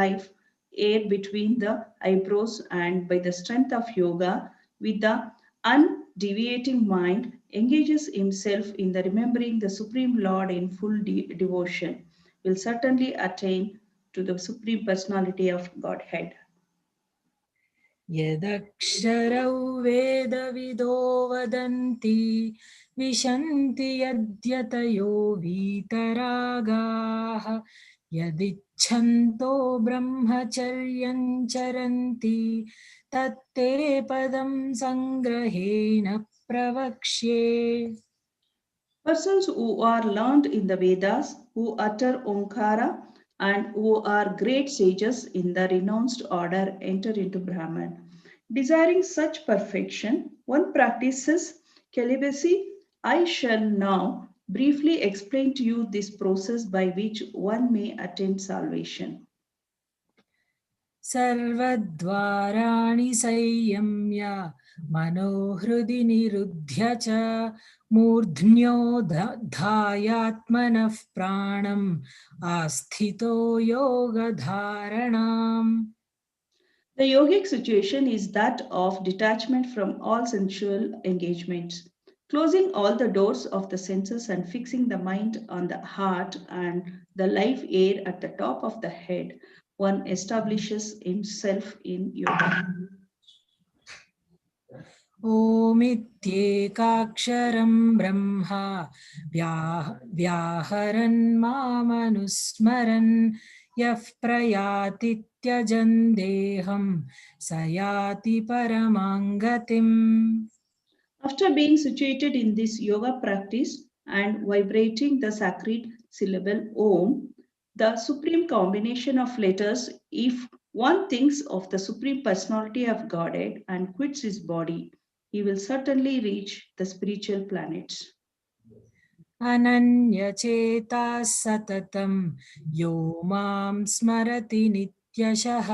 life, air between the eyebrows, and by the strength of yoga, with the undeviating mind, engages himself in the remembering the Supreme Lord in full devotion, will certainly attain to the Supreme Personality of Godhead. यदक्षरौ वेदविदो वदन्ति विशन्ति यद्यतयो वीतरागाः यदिच्छन्तो ब्रह्मचर्यं चरन्ति तत्ते पदं सङ्ग्रहेण प्रवक्ष्ये. Persons who are learned in the Vedas, who utter Omkara, and who are great sages in the renounced order enter into Brahman. Desiring such perfection, one practices celibacy. I shall now briefly explain to you this process by which one may attain salvation. सर्वद्वाराणि संयम्य मनोहृदि निरुध्य च मूर्ध्न्योधायात्मनः प्राणम् आस्थितो योगधारणाम्. The yogic situation is that of detachment from all sensual engagements, closing all the doors of the senses and fixing the mind on the heart and the life air at the top of the head. One establishes himself in yoga. ओमित्येकाक्षरं ब्रह्म व्याहरन् मामनुस्मरन् यः प्रयाति त्यजन् देहं स याति परमां गतिम्. After being situated in this yoga practice and vibrating the sacred syllable Om, the supreme combination of letters, if one thinks of the supreme personality of Godhead and quits his body, he will certainly reach the spiritual planets. अनन्यचेताः सततं यो मां स्मरति नित्यशः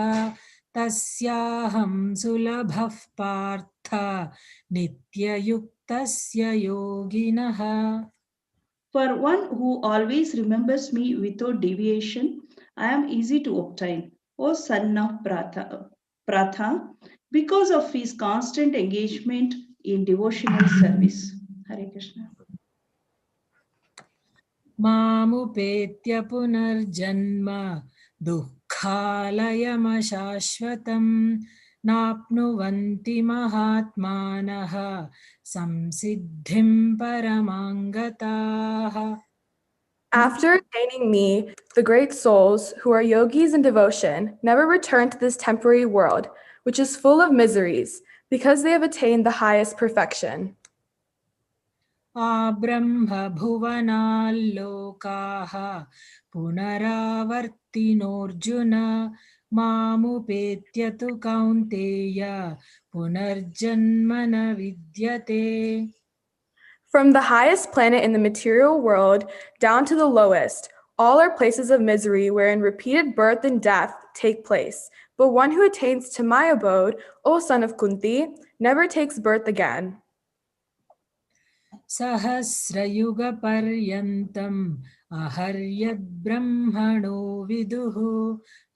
तस्याहं सुलभः पार्थ नित्ययुक्तस्य योगिनः. For one who always remembers me without deviation, I am easy to obtain, O son of Pratha, because of his constant engagement in devotional service. Hare Krishna. मामुपेत्य पुनर्जन्म दुःखालयमशाश्वतं नाप्नुवन्ति महात्मानः संसिद्धिं परमां गताः. After attaining me, the great souls who are yogis in devotion never return to this temporary world, which is full of miseries, because they have attained the highest perfection. ब्रह्मभुवनाल्लोकाः पुनरावर्तिनोऽर्जुन मामुपेत्य तु कौन्तेय पुनर्जन्म न विद्यते. From the highest planet in the material world down to the lowest, all are places of misery wherein repeated birth and death take place. But one who attains to my abode, O son of Kunti, never takes birth again. सहस्रयुगपर्यन्तम् अहर्यद्ब्रह्मणो विदुः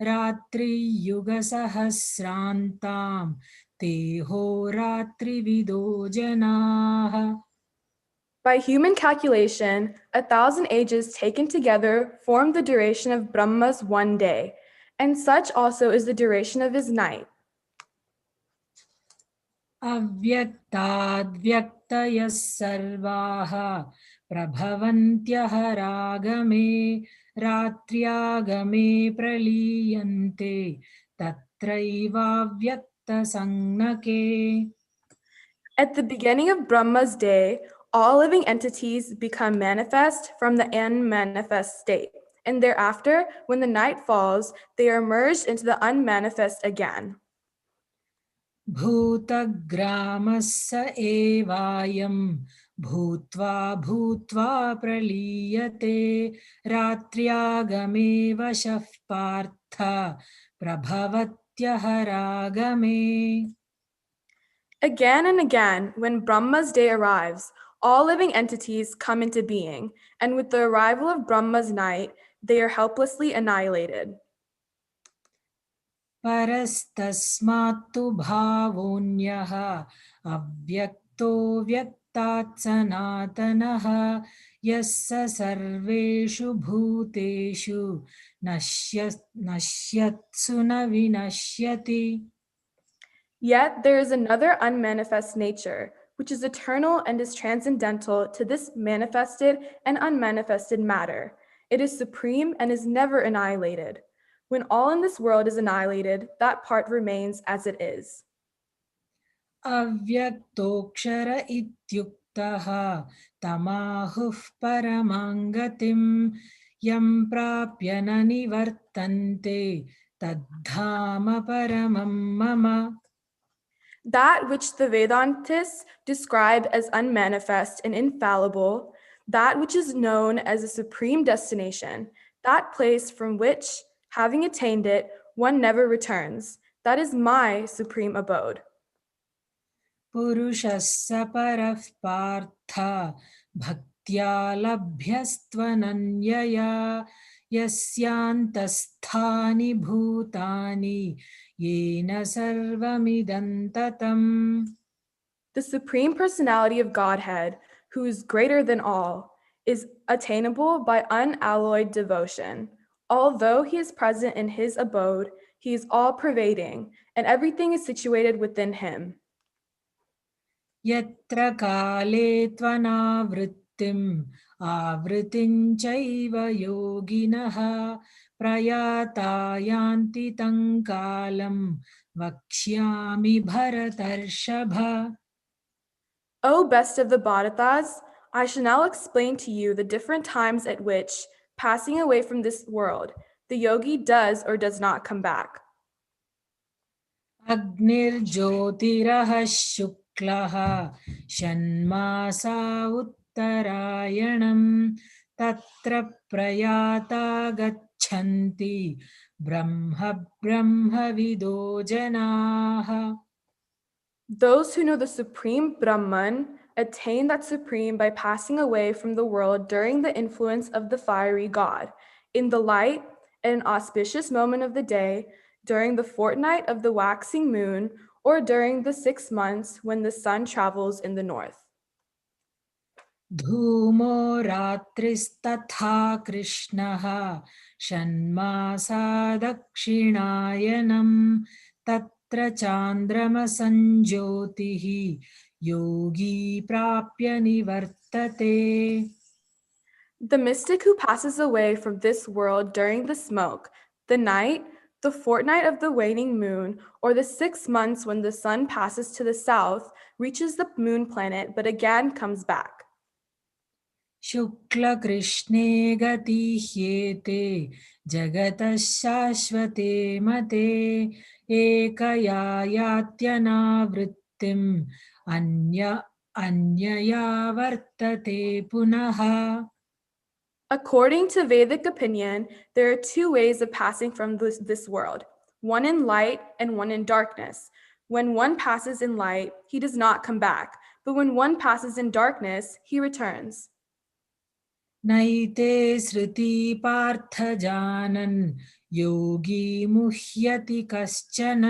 रात्रियुगसहस्रान्तां ते होरात्रिविदो जनाः. By human calculation, 1,000 ages taken together form the duration of Brahma's one day, and such also is the duration of his night. अव्यक्ताद्व्यक्तयः सर्वाः प्रभवन्त्यहरागमे रात्र्यागमे प्रलीयन्ते तत्रैवाव्यक्तसंज्ञके. At the beginning of Brahma's day, all living entities become manifest from the unmanifest state, and thereafter, when the night falls, they are merged into the unmanifest again. भूतग्रामस्य एवायं भूत्वा भूत्वा प्रलीयते रात्र्यागमे वशः Partha प्रभवत्यहरागमे. Again and again, when Brahma's day arrives, all living entities come into being, and with the arrival of Brahma's night, they are helplessly annihilated. परस्तस्मात्तु भावोऽन्यः अव्यक्तो व्यक्तात् सनातनः यः स सर्वेषु भूतेषु नश्यत्सु न विनश्यति. Yet there is another unmanifest nature, which is eternal and is transcendental to this manifested and unmanifested matter. It is supreme and is never annihilated. When all in this world is annihilated, that part remains as it is. अव्यक्तोऽक्षर इत्युक्तः तमाहुः परमां गतिं यं प्राप्य न निवर्तन्ते तद्धाम परमं मम. That which the Vedantists describe as unmanifest and infallible, that which is known as a supreme destination, that place from which, having attained it, one never returns, that is my supreme abode. पुरुषः स परः पार्थ भक्त्या लभ्यस्त्वनन्यया यस्यान्तस्थानि भूतानि येन सर्वमिदं ततम्. The Supreme Personality of Godhead, who is greater than all, is attainable by unalloyed devotion. Although he is present in his abode, he is all-pervading, and everything is situated within him. यत्र काले त्वनावृत्तिम् आवृत्तिं चैव योगिनः प्रयाता यान्ति तं कालं वक्ष्यामि भरतर्षभ. O best of the Bharatas, I shall now explain to you the different times at which, passing away from this world, the yogi does or does not come back. अग्निर्ज्योतिरः शुक्लः षण्मासा उत्तरायणं तत्र प्रयाता गच्छन्ति ब्रह्मविदो जनाः. Those who know the Supreme Brahman attain that Supreme by passing away from the world during the influence of the fiery god, in the light, at an auspicious moment of the day, during the fortnight of the waxing moon, or during the 6 months when the sun travels in the north. धूमो रात्रिस्तथा कृष्णः षण्मासा दक्षिणायनं तत्र चान्द्रमसञ्ज्योतिः योगी प्राप्य निवर्तते. The mystic who passes away from this world during the smoke, the night, the fortnight of the waning moon, or the 6 months when the sun passes to the south, reaches the moon planet but again comes back. शुक्लकृष्णे गतिह्येते जगतः शाश्वते मते एकया यात्यनावृत्तिम् अन्यया वर्तते पुनः. According to Vedic opinion, there are 2 ways of passing from this world, one in light and one in darkness. When one passes in light, he does not come back, but when one passes in darkness, he returns. नैते श्रुति पार्थ जानन् योगी मुह्यति कश्चन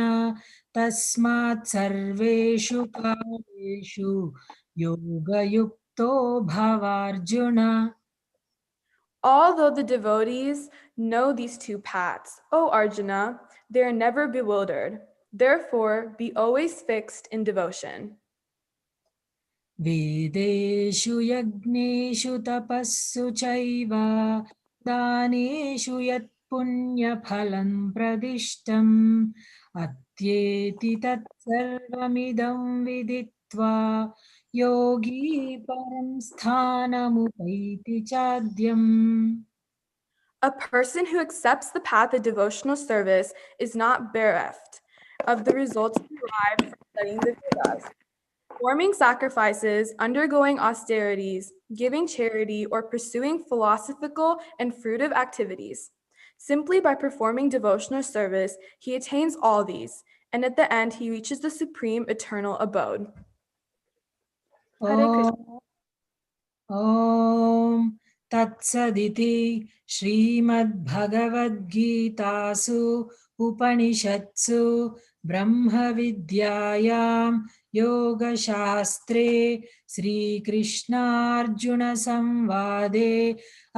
तस्मात् सर्वेषु कालेषु योगयुक्तो भवार्जुन. Although the devotees know these 2 paths, O Arjuna, they are never bewildered. Therefore, be always fixed in devotion. वेदेषु यज्ञेषु तपस्सु चैव दानेषु यत् पुण्यफलं प्रदिष्टम् अत्येति तत्सर्वमिदं विदित्वा योगी परं स्थानमुपैति चाद्यम्. A person who accepts the path of devotional service is not bereft of the results derived from studying the Vedas. Performing sacrifices, undergoing austerities, giving charity, or pursuing philosophical and fruitive activities. Simply by performing devotional service, he attains all these, and at the end, he reaches the supreme eternal abode. Hare Krishna. ॐ तत्सदिति श्रीमद्भगवद्गीतासु उपनिषत्सु ब्रह्मविद्यायां योगशास्त्रे श्रीकृष्णार्जुनसंवादे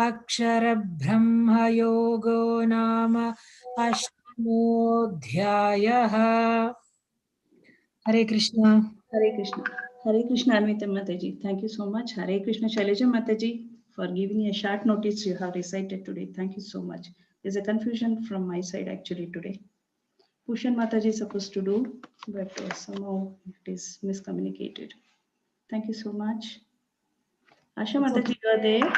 अक्षरब्रह्मयोगो नाम अष्टमोऽध्यायः। हरे Krishna. Hare Krishna. Hare Krishna, Anvita Mataji. Thank you so much. Hare Krishna, Shailaja Mataji, for giving a short notice you have recited today. Thank you so much. There's a confusion from my side actually today. Pushan Mataji is supposed to do, but somehow it is miscommunicated. Thank you so much. Asha Mataji, you are there?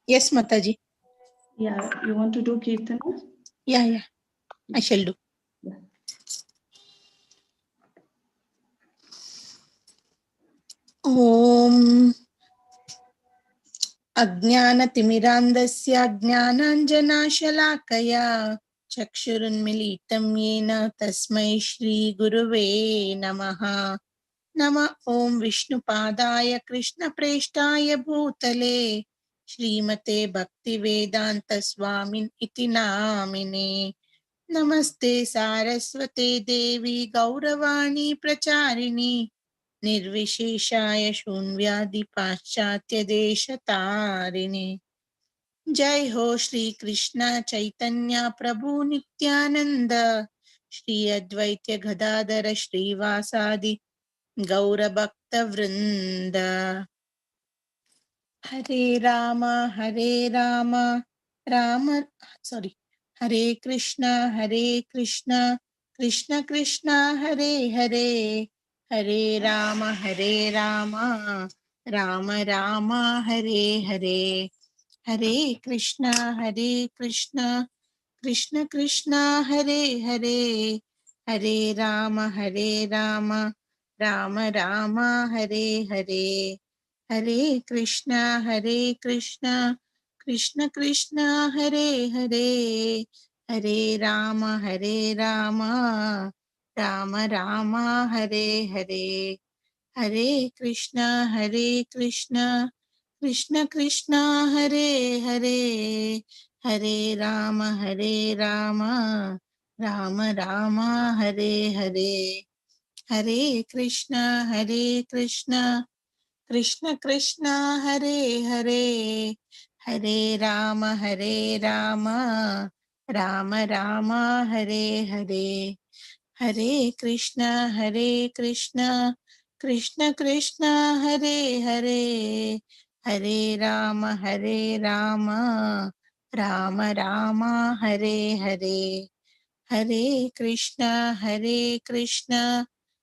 Yes, Mataji. Yeah, you want to do Kirtana? Yeah, I shall do. Yeah. Om अज्ञानतिमिरान्धस्य ज्ञानाञ्जनाशलाकया चक्षुरुन्मिलितं येन तस्मै श्रीगुरुवे नमः। नमः ॐ विष्णुपादाय कृष्णप्रेष्ठाय भूतले श्रीमते भक्तिवेदान्तस्वामिन् इति नामिने। नमस्ते सारस्वते देवी गौरवाणी प्रचारिणी निर्विशेषाय शून्यादि पाश्चात्य देशतारिणे। जय हो श्री कृष्ण चैतन्य प्रभु नित्यानंद श्री अद्वैत गदाधर श्रीवासादि गौर भक्त वृंद। हरे राम राम हरे Krishna Krishna Krishna Hare Hare Hare Ram Ram Ram Hare Hare Hare Krishna Krishna Krishna Hare Hare Hare Ram Ram Ram Hare Hare Hare Krishna Krishna Krishna Hare Hare Hare Ram Ram Ram Hare Hare Hare Krishna Krishna Krishna Hare Hare Hare Ram Ram Ram Hare Hare Hare Krishna Krishna Krishna Hare Hare Hare Ram Ram Ram Hare Hare Hare Krishna Krishna Krishna Hare Hare Hare Ram Ram Ram Hare Hare Hare Krishna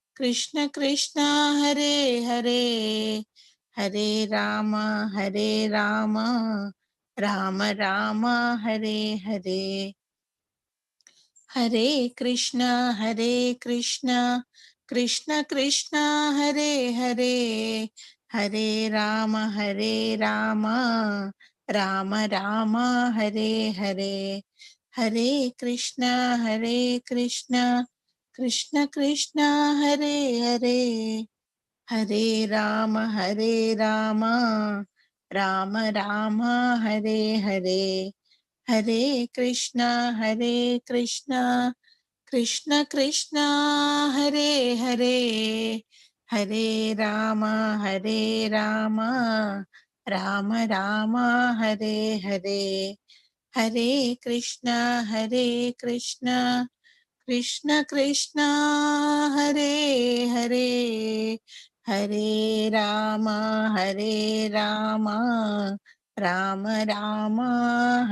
Krishna Krishna Hare Hare Hare Ram Ram Ram Hare Hare Hare Krishna Krishna Krishna Hare Hare Hare Ram Ram Ram Hare Hare Hare Krishna Krishna Krishna Hare Hare Hare Ram Ram Ram Hare Hare Hare Krishna Krishna Krishna Hare Hare Hare Ram Ram Ram Hare Hare Hare Krishna Krishna Krishna Hare Hare Hare Ram Ram Ram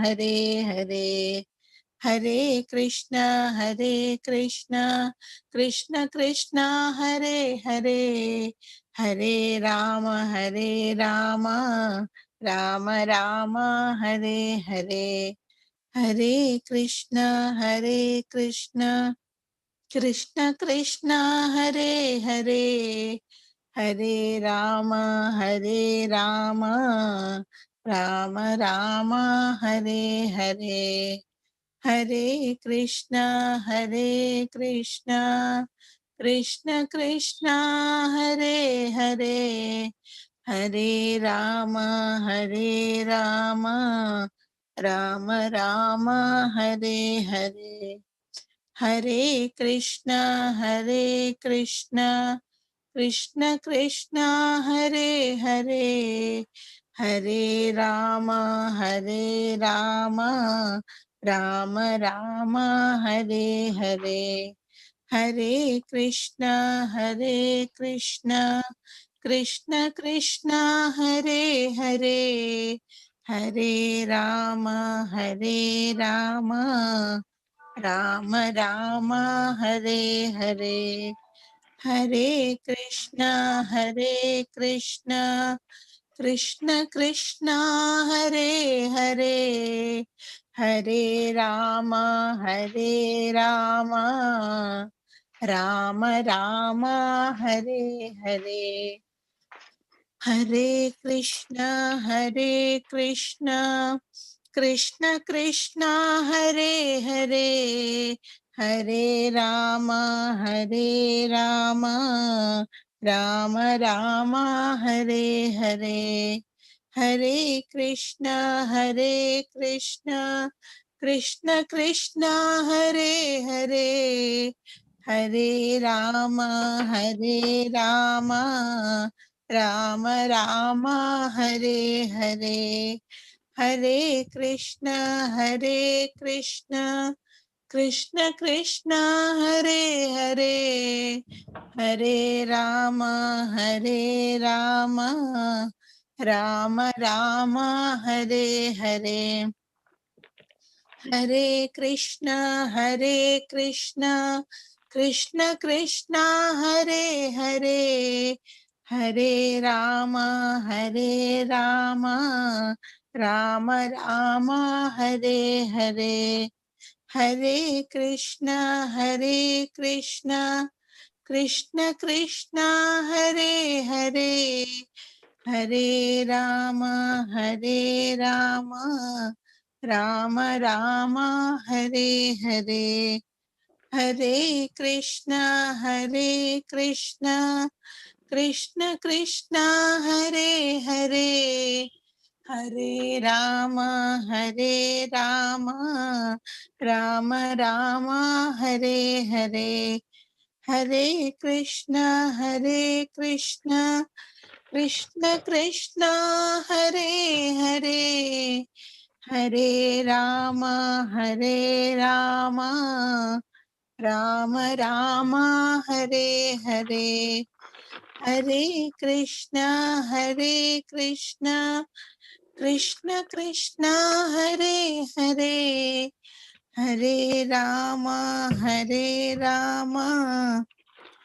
Hare Hare Hare Krishna Krishna Krishna Hare Hare Hare Ram Ram Ram Hare Hare Hare Krishna Krishna Krishna Hare Hare Hare Ram Ram Ram Hare Hare Hare Krishna Krishna Krishna Hare Hare Hare Rama, Hare Rama, Rama Rama, Hare Hare. Hare Krishna, Krishna Krishna, Hare Hare. Hare Rama, Rama Rama, Hare Hare. Hare Krishna, Krishna Krishna, Hare Hare. Hare Rama, Rama Rama, Hare Hare. Hare Krishna, Krishna Krishna, Hare Hare. Hare Rama, Rama Rama, Hare Hare. Hare Krishna, Krishna Krishna, Hare Hare. Hare Rama, Rama Rama, Hare Hare. Hare Krishna, Krishna Krishna, Hare Hare. Hare Rama, Rama Rama, Hare Hare. Hare Krishna, Krishna Krishna, Hare Hare. Hare Rama, Rama Rama, Hare Hare. Hare Krishna, Krishna Krishna, Hare Hare. Hare Rama, Rama Rama, Hare Hare. Hare Krishna, Krishna Krishna, Hare Hare. Hare Rama, Rama Rama, Hare Hare. Hare Krishna, Krishna Krishna, Hare Hare. Hare Rama, Rama Rama, Hare Hare. Hare Krishna, Krishna Krishna, Hare Hare. Hare Rama, Rama Rama, Hare Hare. Hare Krishna, Krishna Krishna, Hare Hare. Hare Rama,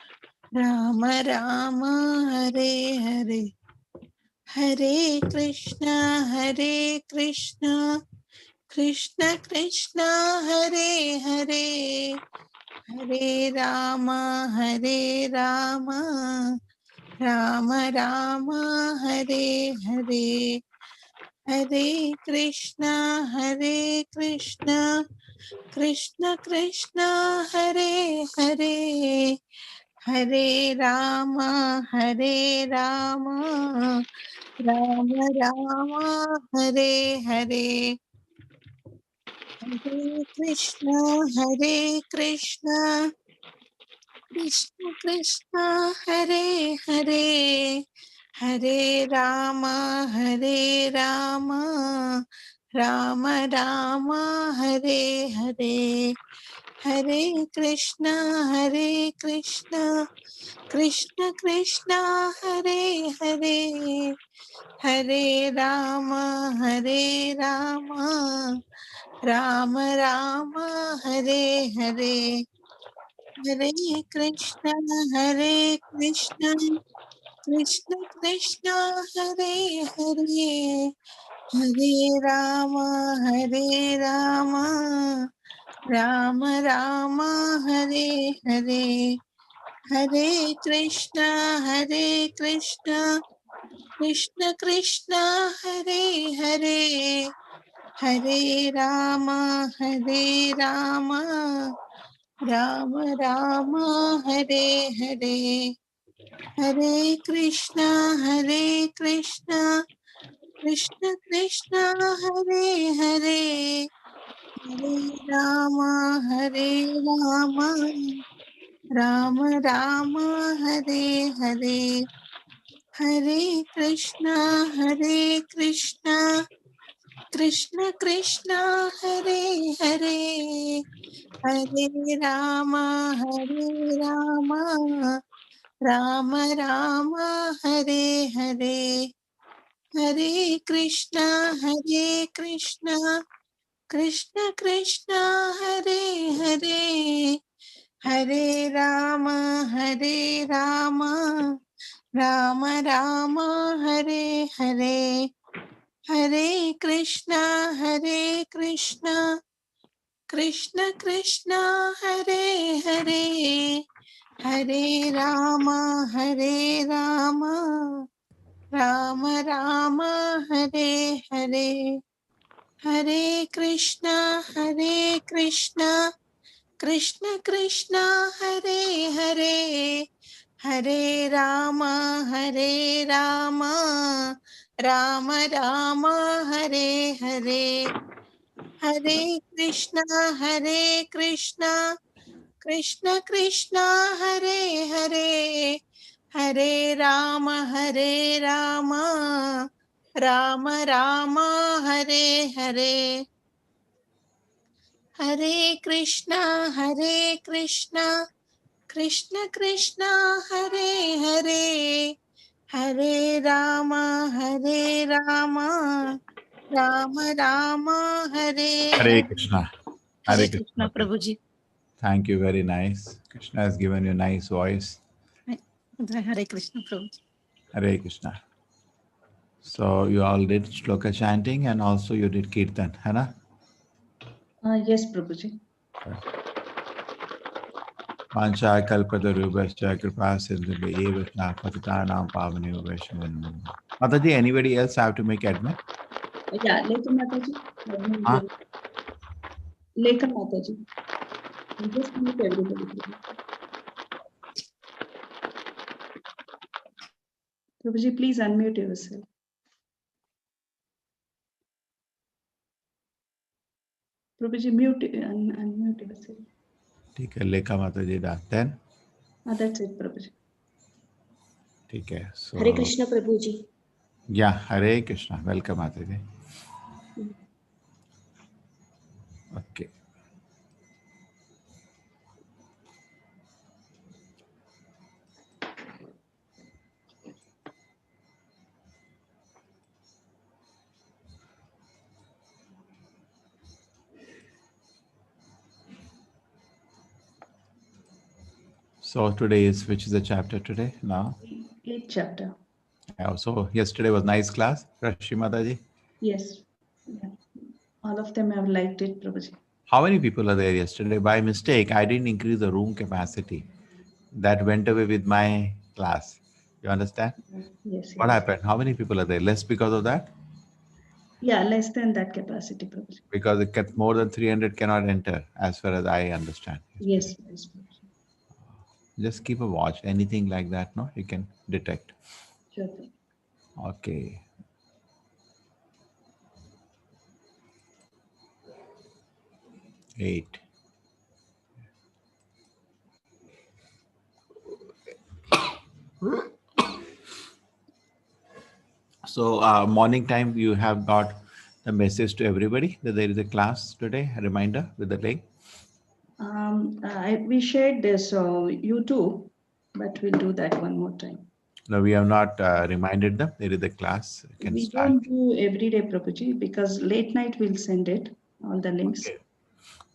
Rama Rama, Hare Hare. Hare Krishna, Krishna Krishna, Hare Hare. Hare Rama, Rama Rama, Hare Hare. Hare Krishna, Krishna Krishna, Hare Hare. Hare Rama, Rama Rama, Hare Hare. Hare Krishna, Krishna Krishna, Hare Hare. Hare Rama, Rama Rama, Hare Hare. Hare Krishna, Krishna Krishna, Hare Hare. Hare Rama, Rama Rama, Hare Hare. Hare Krishna, Krishna Krishna, Hare Hare. Hare Rama, Rama Rama, Hare Hare. Hare Krishna, Krishna Krishna, Hare Hare. Hare Rama, Rama Rama, Hare Hare. Hare Krishna, Krishna Krishna, Hare Hare, Hare Rama, Rama Rama, Hare Hare, Hare Krishna, Krishna Krishna, Hare Hare, Hare Rama, Rama Rama, Hare Hare. Hare Krishna, Krishna Krishna, Hare Hare, Hare Rama, Rama Rama, Hare Hare, Hare Krishna, Krishna Krishna, Hare Hare, Hare Rama, Rama Rama, Hare Hare. Hare Krishna, Krishna Krishna, Hare Hare, Hare Rama, Rama Rama, Hare Hare. Hare Krishna, Krishna Krishna, Hare Hare, Hare Rama, Rama Rama, Hare Hare. Hare Krishna, Krishna Krishna, Hare Hare, Hare Rama, Rama Rama, Hare Hare Hare. Krishna. Hare Hare Krishna, Krishna. Prabhuji. Thank you. Very nice. Krishna has given you a nice voice. Hare Krishna, Prabhuji. Hare Krishna. So you all did shloka chanting and also you did kirtan, Hana? Yes, Prabhuji. Pancha kalpatarubhascha kripa sindhu evasna patitanam pavaneo vaishnavanam. Mataji, anybody else have to make admin? Yeah, Lekha Mataji. Huh? Lekha Mataji. Just mute everybody. Prabhuji, please unmute yourself. Prabhuji, unmute yourself. ठीक है, Lekha Mataji da. Then? That's it, Prabhuji. ठीक है. So, Hare Krishna Prabhuji. yeah, Hare Krishna. Welcome Mataji. Okay. So today is, which is the chapter today now? 8th chapter. So yesterday was nice class, Rashi Mataji. Yes. Yeah. All of them have liked it, Prabhuji. How many people are there yesterday? By mistake, I didn't increase the room capacity. That went away with my class. You understand? Yes. What happened? How many people are there? Less because of that? Yeah, less than that capacity, Prabhuji. Because it kept more than 300 cannot enter, as far as I understand. Yes, Prabhuji. Just keep a watch. Anything like that, no? You can detect. Sure, Prabhuji. Okay. Eight. So morning time, you have got the message to everybody that there is a class today, a reminder with the link. We shared this YouTube, but we'll do that one more time. No, we have not reminded them. There is a class. You can We start. don't do every day, Prabhuji, because late night we'll send it, all the links. Okay.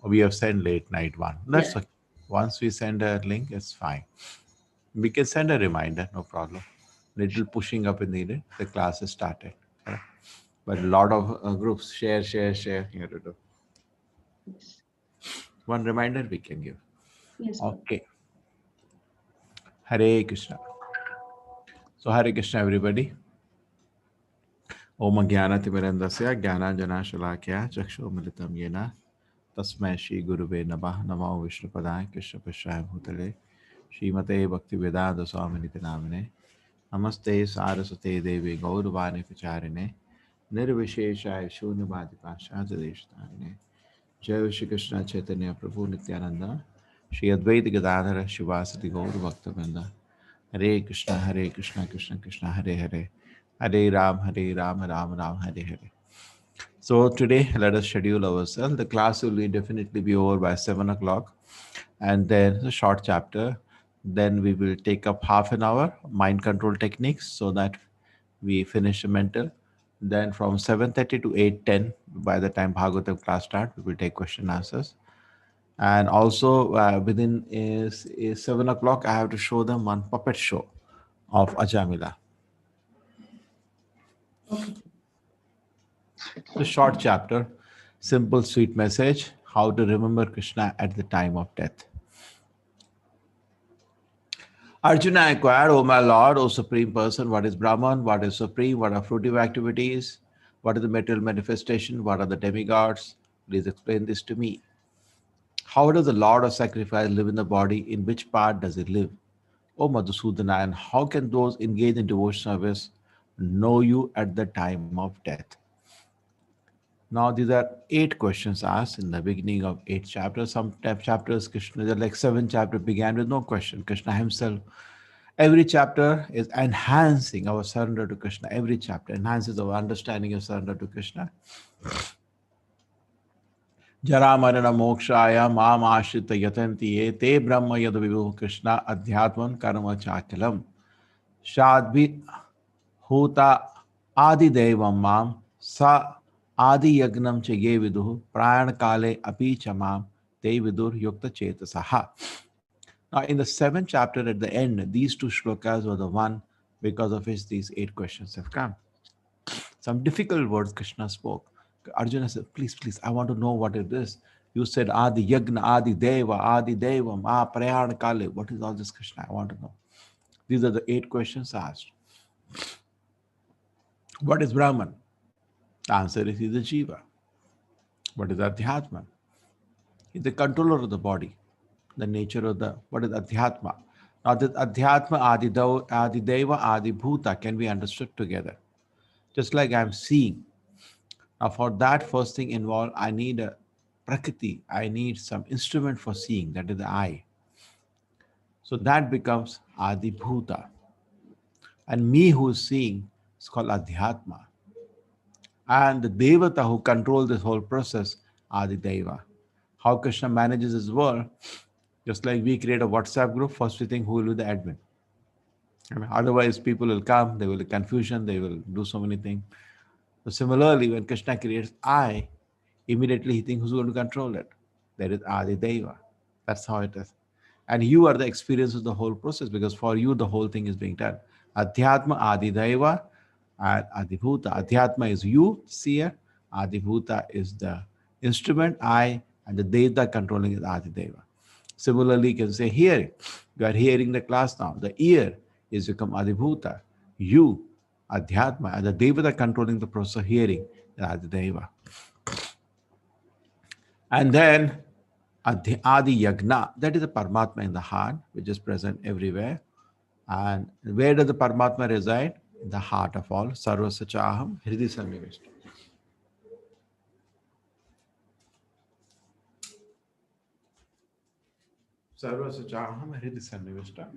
We have sent late night one. That's Yeah. okay. Once we send a link, it's fine. We can send a reminder, no problem. Little pushing up is needed. The class is started. Correct? But a lot of groups share here to do. Yes. One reminder we can give. Yes. Okay. Hare Krishna. So Hare Krishna, everybody. Om Jnanatimirandasya Jnana Shalakya Chakshu Militam Yena Tasmai Shri Guruve Namah Namo Vishnupadaya Krishna Prashaya Bhutale Srimate Bhaktivedanta Swaminiti Namine. Namaste Saraswate Devi Gauravani Pacharine. Nirvishesha Shunyavadi Pashadesh. Jai Shri Krishna Chaitanya Prabhu Nityananda Shri Advaita Gadadhara Shivasati Gaur Bhaktavinda Hare Krishna Krishna Krishna Hare Hare Hare Ram Ram Ram Hare Hare. So today let us schedule ourselves. The class will definitely be over by 7 o'clock, and then a short chapter. Then we will take up half an hour mind control techniques so that we finish the mental. Then from 7:30 to 8:10, by the time Bhagavatam class start, we will take question answers. And also within is 7 o'clock, I have to show them one puppet show of Ajamila. Okay. The short chapter, simple sweet message, how to remember Krishna at the time of death. Arjuna inquired, O my Lord, O Supreme Person, what is Brahman, what is Supreme, what are fruitive activities, what is the material manifestation, what are the demigods? Please explain this to me. How does the Lord of Sacrifice live in the body? In which part does he live? O Madhusudana, and how can those engaged in devotional service know you at the time of death? Now, these are 8 questions asked in the beginning of 8 chapters. Some chapters, Krishna, there are like 7 chapters began with no question. Krishna himself. Every chapter is enhancing our surrender to Krishna. Every chapter enhances our understanding of surrender to Krishna. Jara marana mokshaya mam ashrita yatanti ye te brahma yad vibhu Krishna adhyatman karma chakilam. Shadvi Huta Adi Devam Mam Sa Adi Yagnam Che Ye Viduh Prayan Kale Api Chamam Te Vidur Yukta Chetasaha. Now, in the 7th chapter at the end, these 2 shlokas were the one because of which these 8 questions have come. Some difficult words Krishna spoke. Arjuna said, please, I want to know what it is. You said Adi Yagna, Adi Deva, Adi Devam, Prayan Kale. What is all this, Krishna? I want to know. These are the 8 questions asked. What is Brahman? The answer is he's a Jiva. What is Adhyatma? He's the controller of the body, the nature of the, what is Adhyatma? Now this Adhyatma, Adideva, Adibhuta can be understood together. Just like I'm seeing. Now for that first thing involved, I need a Prakriti. I need some instrument for seeing, that is the eye. So that becomes Adibhuta. And me who is seeing is called Adhyatma. And the Devata who control this whole process are the Deva. How Krishna manages his world, just like we create a WhatsApp group, first we think who will be the admin. Otherwise, people will come, they will be confusion, they will do so many things. So similarly, when Krishna creates I, immediately he thinks who's going to control it. That is Adi Deva. That's how it is. And you are the experience of the whole process because for you the whole thing is being done. Adhyatma, Adi Deva, and Adibhuta. Adhyatma is you, seer. Adibhuta is the instrument, I, and the Devata controlling is Adideva. Similarly, you can say hearing. You are hearing the class now. The ear is become Adibhuta. You, Adhyatma, and the Devata controlling the process of hearing is Adideva. And then Adi Yagna, that is the Paramatma in the heart, which is present everywhere. And where does the Paramatma reside? In the heart of all. Sarvasya Chaham Hridi Sannivishta. Sarvasya Chaham Hridi Sannivishta.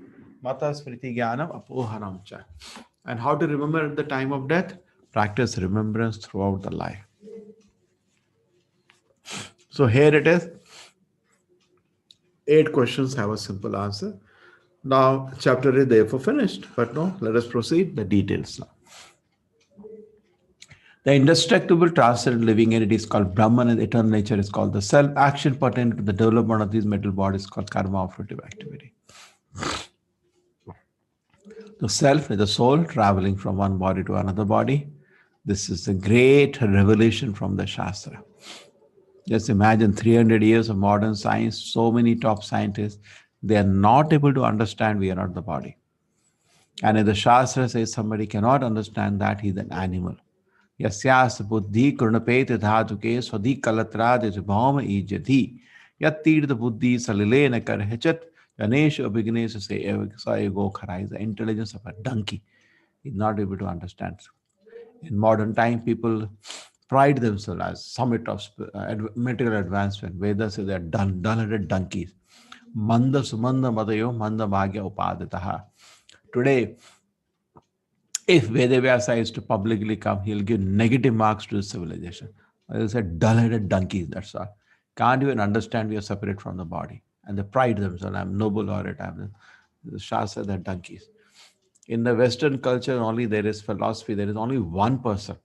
Mata Smriti Jnanam Apohanam Cha. And how to remember at the time of death? Practice remembrance throughout the life. So here it is. 8 questions have a simple answer. Now, chapter is therefore finished. But no, let us proceed the details now. The indestructible, transcendent living entity is called Brahman, and the eternal nature is called the self. Action pertaining to the development of these mental bodies is called karma, fruitive activity. The self is the soul traveling from one body to another body. This is a great revelation from the Shastra. Just imagine 300 years of modern science, so many top scientists, they are not able to understand we are not the body. And if the Shastra says somebody cannot understand that, he's an animal. Yasyas buddhi kurunapete dhatuke swadi kalatrad bhauma ijati yat tirth buddhi salilena karhechat Ganesh begins to say, ego khara is the intelligence of a donkey. He's not able to understand. In modern time, people pride themselves as summit of material advancement. Vedas say they are dull-headed donkeys. Manda sumanda madayo manda bhagya upaditaha. Today, if Vedavyasa is to publicly come, he'll give negative marks to the civilization. He'll say dull-headed donkeys, that's all. Can't even understand we are separate from the body. And they pride themselves, I'm noble laureate, the Shastra, they're donkeys. In the Western culture, only there is philosophy. There is only one person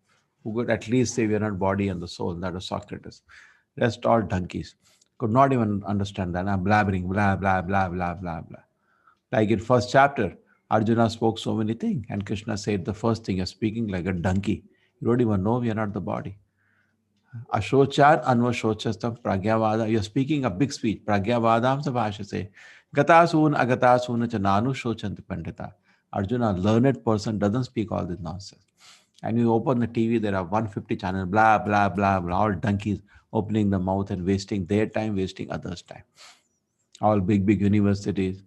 who could at least say we are not body and the soul. That was Socrates. Rest all donkeys. Could not even understand that. I'm blabbering, blah, blah, blah, blah, blah, blah. Like in first chapter, Arjuna spoke so many things, and Krishna said the first thing, you're speaking like a donkey. You don't even know we are not the body. Ashochan anvashochastam pragyavada. You're speaking a big speech. Pragyavadam sabhashase. Gatasun agatasun chananu shochanti pandita. Arjuna, a learned person, doesn't speak all this nonsense. And you open the TV, there are 150 channels, blah, blah, blah, blah, all donkeys opening the mouth and wasting their time, wasting others' time. All big, big universities.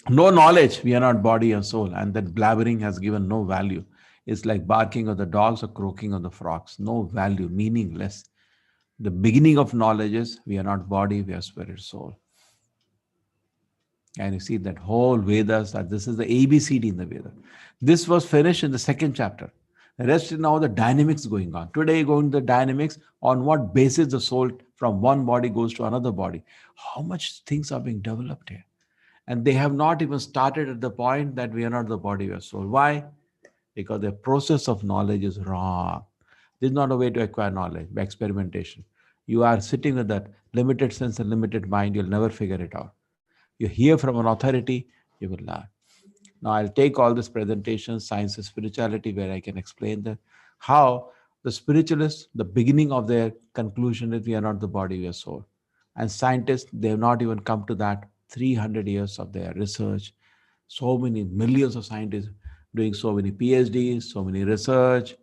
No knowledge, we are not body and soul. And that blabbering has given no value. It's like barking of the dogs or croaking of the frogs. No value, meaningless. The beginning of knowledge is we are not body, we are spirit, soul. And you see that whole Vedas, this is the ABCD in the Veda. This was finished in the second chapter. The rest is now the dynamics going on. Today, going to the dynamics on what basis the soul from one body goes to another body. How much things are being developed here. And they have not even started at the point that we are not the body, we are soul. Why? Because the process of knowledge is wrong. This is not a way to acquire knowledge by experimentation. You are sitting with that limited sense and limited mind, you'll never figure it out. You hear from an authority, you will learn. Now I'll take all this presentation, science and spirituality, where I can explain that how the spiritualists, the beginning of their conclusion is we are not the body, we are soul. And scientists, they have not even come to that. 300 years of their research, so many millions of scientists doing so many PhDs, so many research,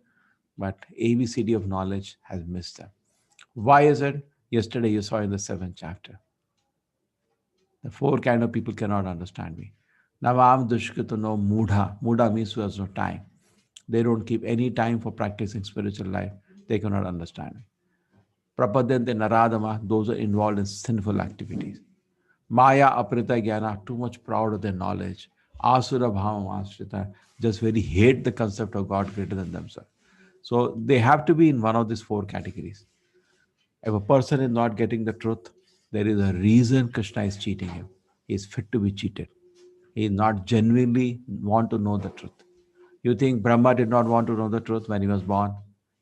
but ABCD of knowledge has missed them. Why is it? Yesterday you saw in the 7th chapter. The 4 kind of people cannot understand me. Navam dushkritano mudha. Mudha means who has no time. They don't keep any time for practicing spiritual life. They cannot understand me. Prapadante naradama, those are involved in sinful activities. Maya aprita jnana, too much proud of their knowledge. Asura bhava ashrita, just very hate the concept of God greater than themselves. So they have to be in one of these 4 categories. If a person is not getting the truth, there is a reason Krishna is cheating him. He is fit to be cheated. He is not genuinely want to know the truth. You think Brahma did not want to know the truth when he was born?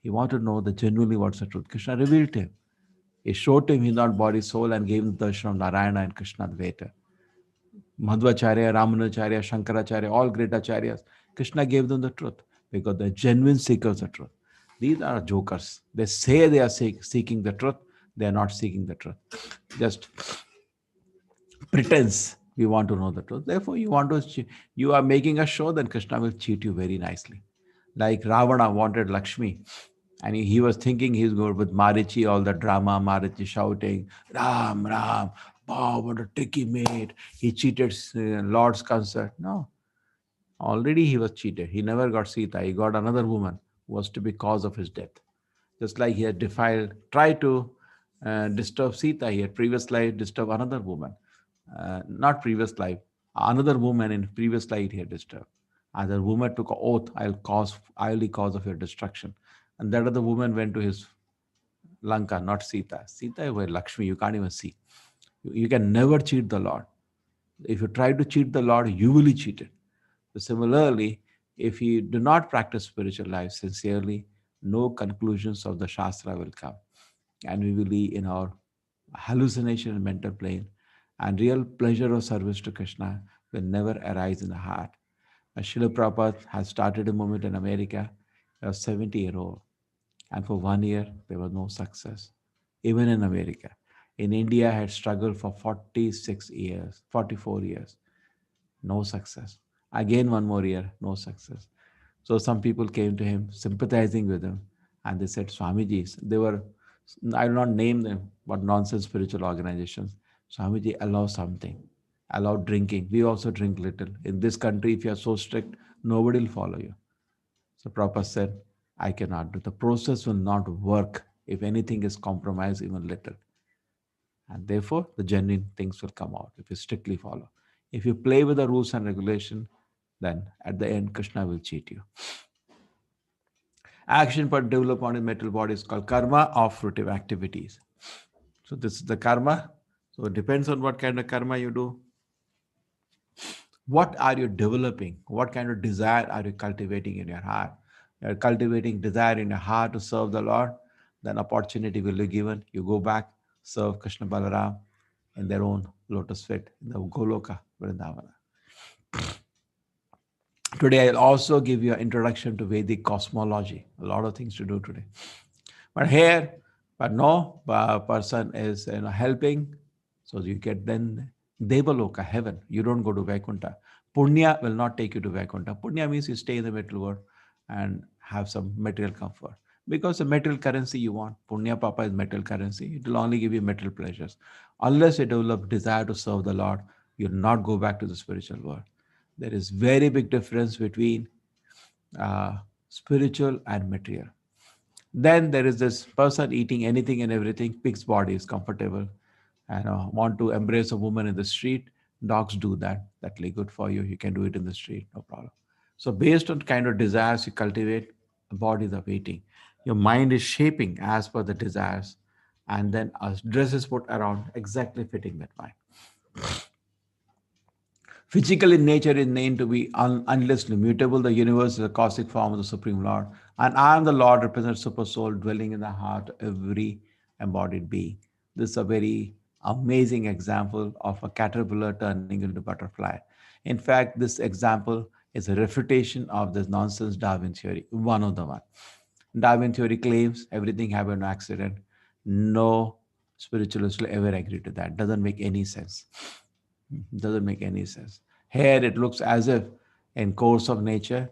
He wanted to know the genuinely what's the truth. Krishna revealed to him. He showed him he's not body, soul, and gave him the darshan of Narayana and Krishna later. Madhvacharya, Ramanacharya, Shankaracharya, all great acharyas, Krishna gave them the truth because they're genuine seekers of truth. These are jokers. They say they are seeking the truth. They are not seeking the truth. Just pretense we want to know the truth. Therefore, you are making a show, then Krishna will cheat you very nicely. Like Ravana wanted Lakshmi, and he was thinking he's good with Marichi, all the drama, Marichi shouting, Ram, Ram, wow, what a trick he made. He cheated Lord's concert. No, already he was cheated. He never got Sita. He got another woman who was to be cause of his death. Just like he had tried to disturb Sita, he had previous life disturbed another woman. Not previous life, another woman in previous life he had disturbed. And the woman took an oath, I'll be cause of your destruction. And that other woman went to his Lanka, not Sita. Sita was Lakshmi, you can't even see. You can never cheat the Lord. If you try to cheat the Lord, you will be cheated. So similarly, if you do not practice spiritual life sincerely, no conclusions of the Shastra will come. And we will be in our hallucination and mental plane. And real pleasure of service to Krishna will never arise in the heart. Srila Prabhupada has started a movement in America. He was 70-year-old. And for 1 year, there was no success. Even in America. In India, had struggled for 46 years, 44 years. No success. Again, 1 more year, no success. So some people came to him, sympathizing with him. And they said, Swamiji, they were, I will not name them, but nonsense spiritual organizations. Swamiji, allow something. Allow drinking. We also drink little. In this country, if you are so strict, nobody will follow you. So Prabhupada said, I cannot do. The process will not work if anything is compromised even little. And therefore, the genuine things will come out if you strictly follow. If you play with the rules and regulation, then at the end, Krishna will cheat you. Action for development in material body is called karma of fruitive activities. So this is the karma. So it depends on what kind of karma you do. What are you developing? What kind of desire are you cultivating in your heart? You're cultivating desire in your heart to serve the Lord, then opportunity will be given. You go back, serve Krishna Balaram in their own lotus feet in the Goloka, Vrindavana. Today, I'll also give you an introduction to Vedic cosmology. A lot of things to do today. But here, but no person is helping. So you get then Devaloka, heaven. You don't go to Vaikuntha. Punya will not take you to Vaikuntha. Punya means you stay in the material world and have some material comfort. Because the material currency you want, Punya Papa is material currency. It will only give you material pleasures. Unless you develop desire to serve the Lord, you'll not go back to the spiritual world. There is very big difference between spiritual and material. Then there is this person eating anything and everything. Pig's body is comfortable and want to embrace a woman in the street. Dogs do that. That's really good for you. You can do it in the street, no problem. So based on kind of desires you cultivate, the bodies are waiting. Your mind is shaping as per the desires, and then a dress is put around exactly fitting that mind. Physical in nature is named to be unless mutable. The universe is a cosmic form of the Supreme Lord. And I am the Lord, represents super soul dwelling in the heart of every embodied being. This is a very amazing example of a caterpillar turning into butterfly. In fact, this example is a refutation of this nonsense Darwin theory, one of the one. Darwin theory claims everything happened by accident. No spiritualist will ever agree to that. Doesn't make any sense. Doesn't make any sense. Here it looks as if in course of nature,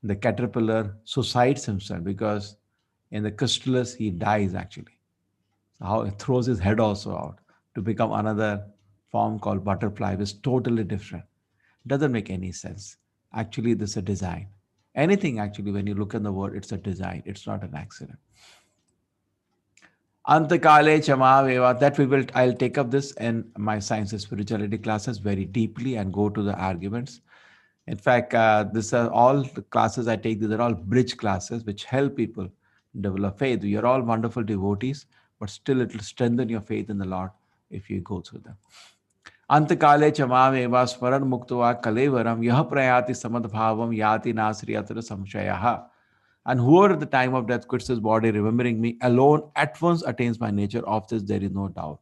the caterpillar suicides himself because in the chrysalis he dies actually. So how it throws his head also out to become another form called butterfly, which is totally different. Doesn't make any sense. Actually, this is a design. Anything actually, when you look in the word, it's a design. It's not an accident. Antakale Chamaveva, that I'll take up this in my science and spirituality classes very deeply and go to the arguments. In fact, these are all the classes I take. These are all bridge classes which help people develop faith. You're all wonderful devotees, but still it will strengthen your faith in the Lord if you go through them. Antakale Chamaveva Smaran Muktava Kalevaram Yah Prayati Samadbhavam Yati Nasriyatra Samshayaha. And whoever at the time of death quits his body, remembering me alone, at once attains my nature. Of this, there is no doubt.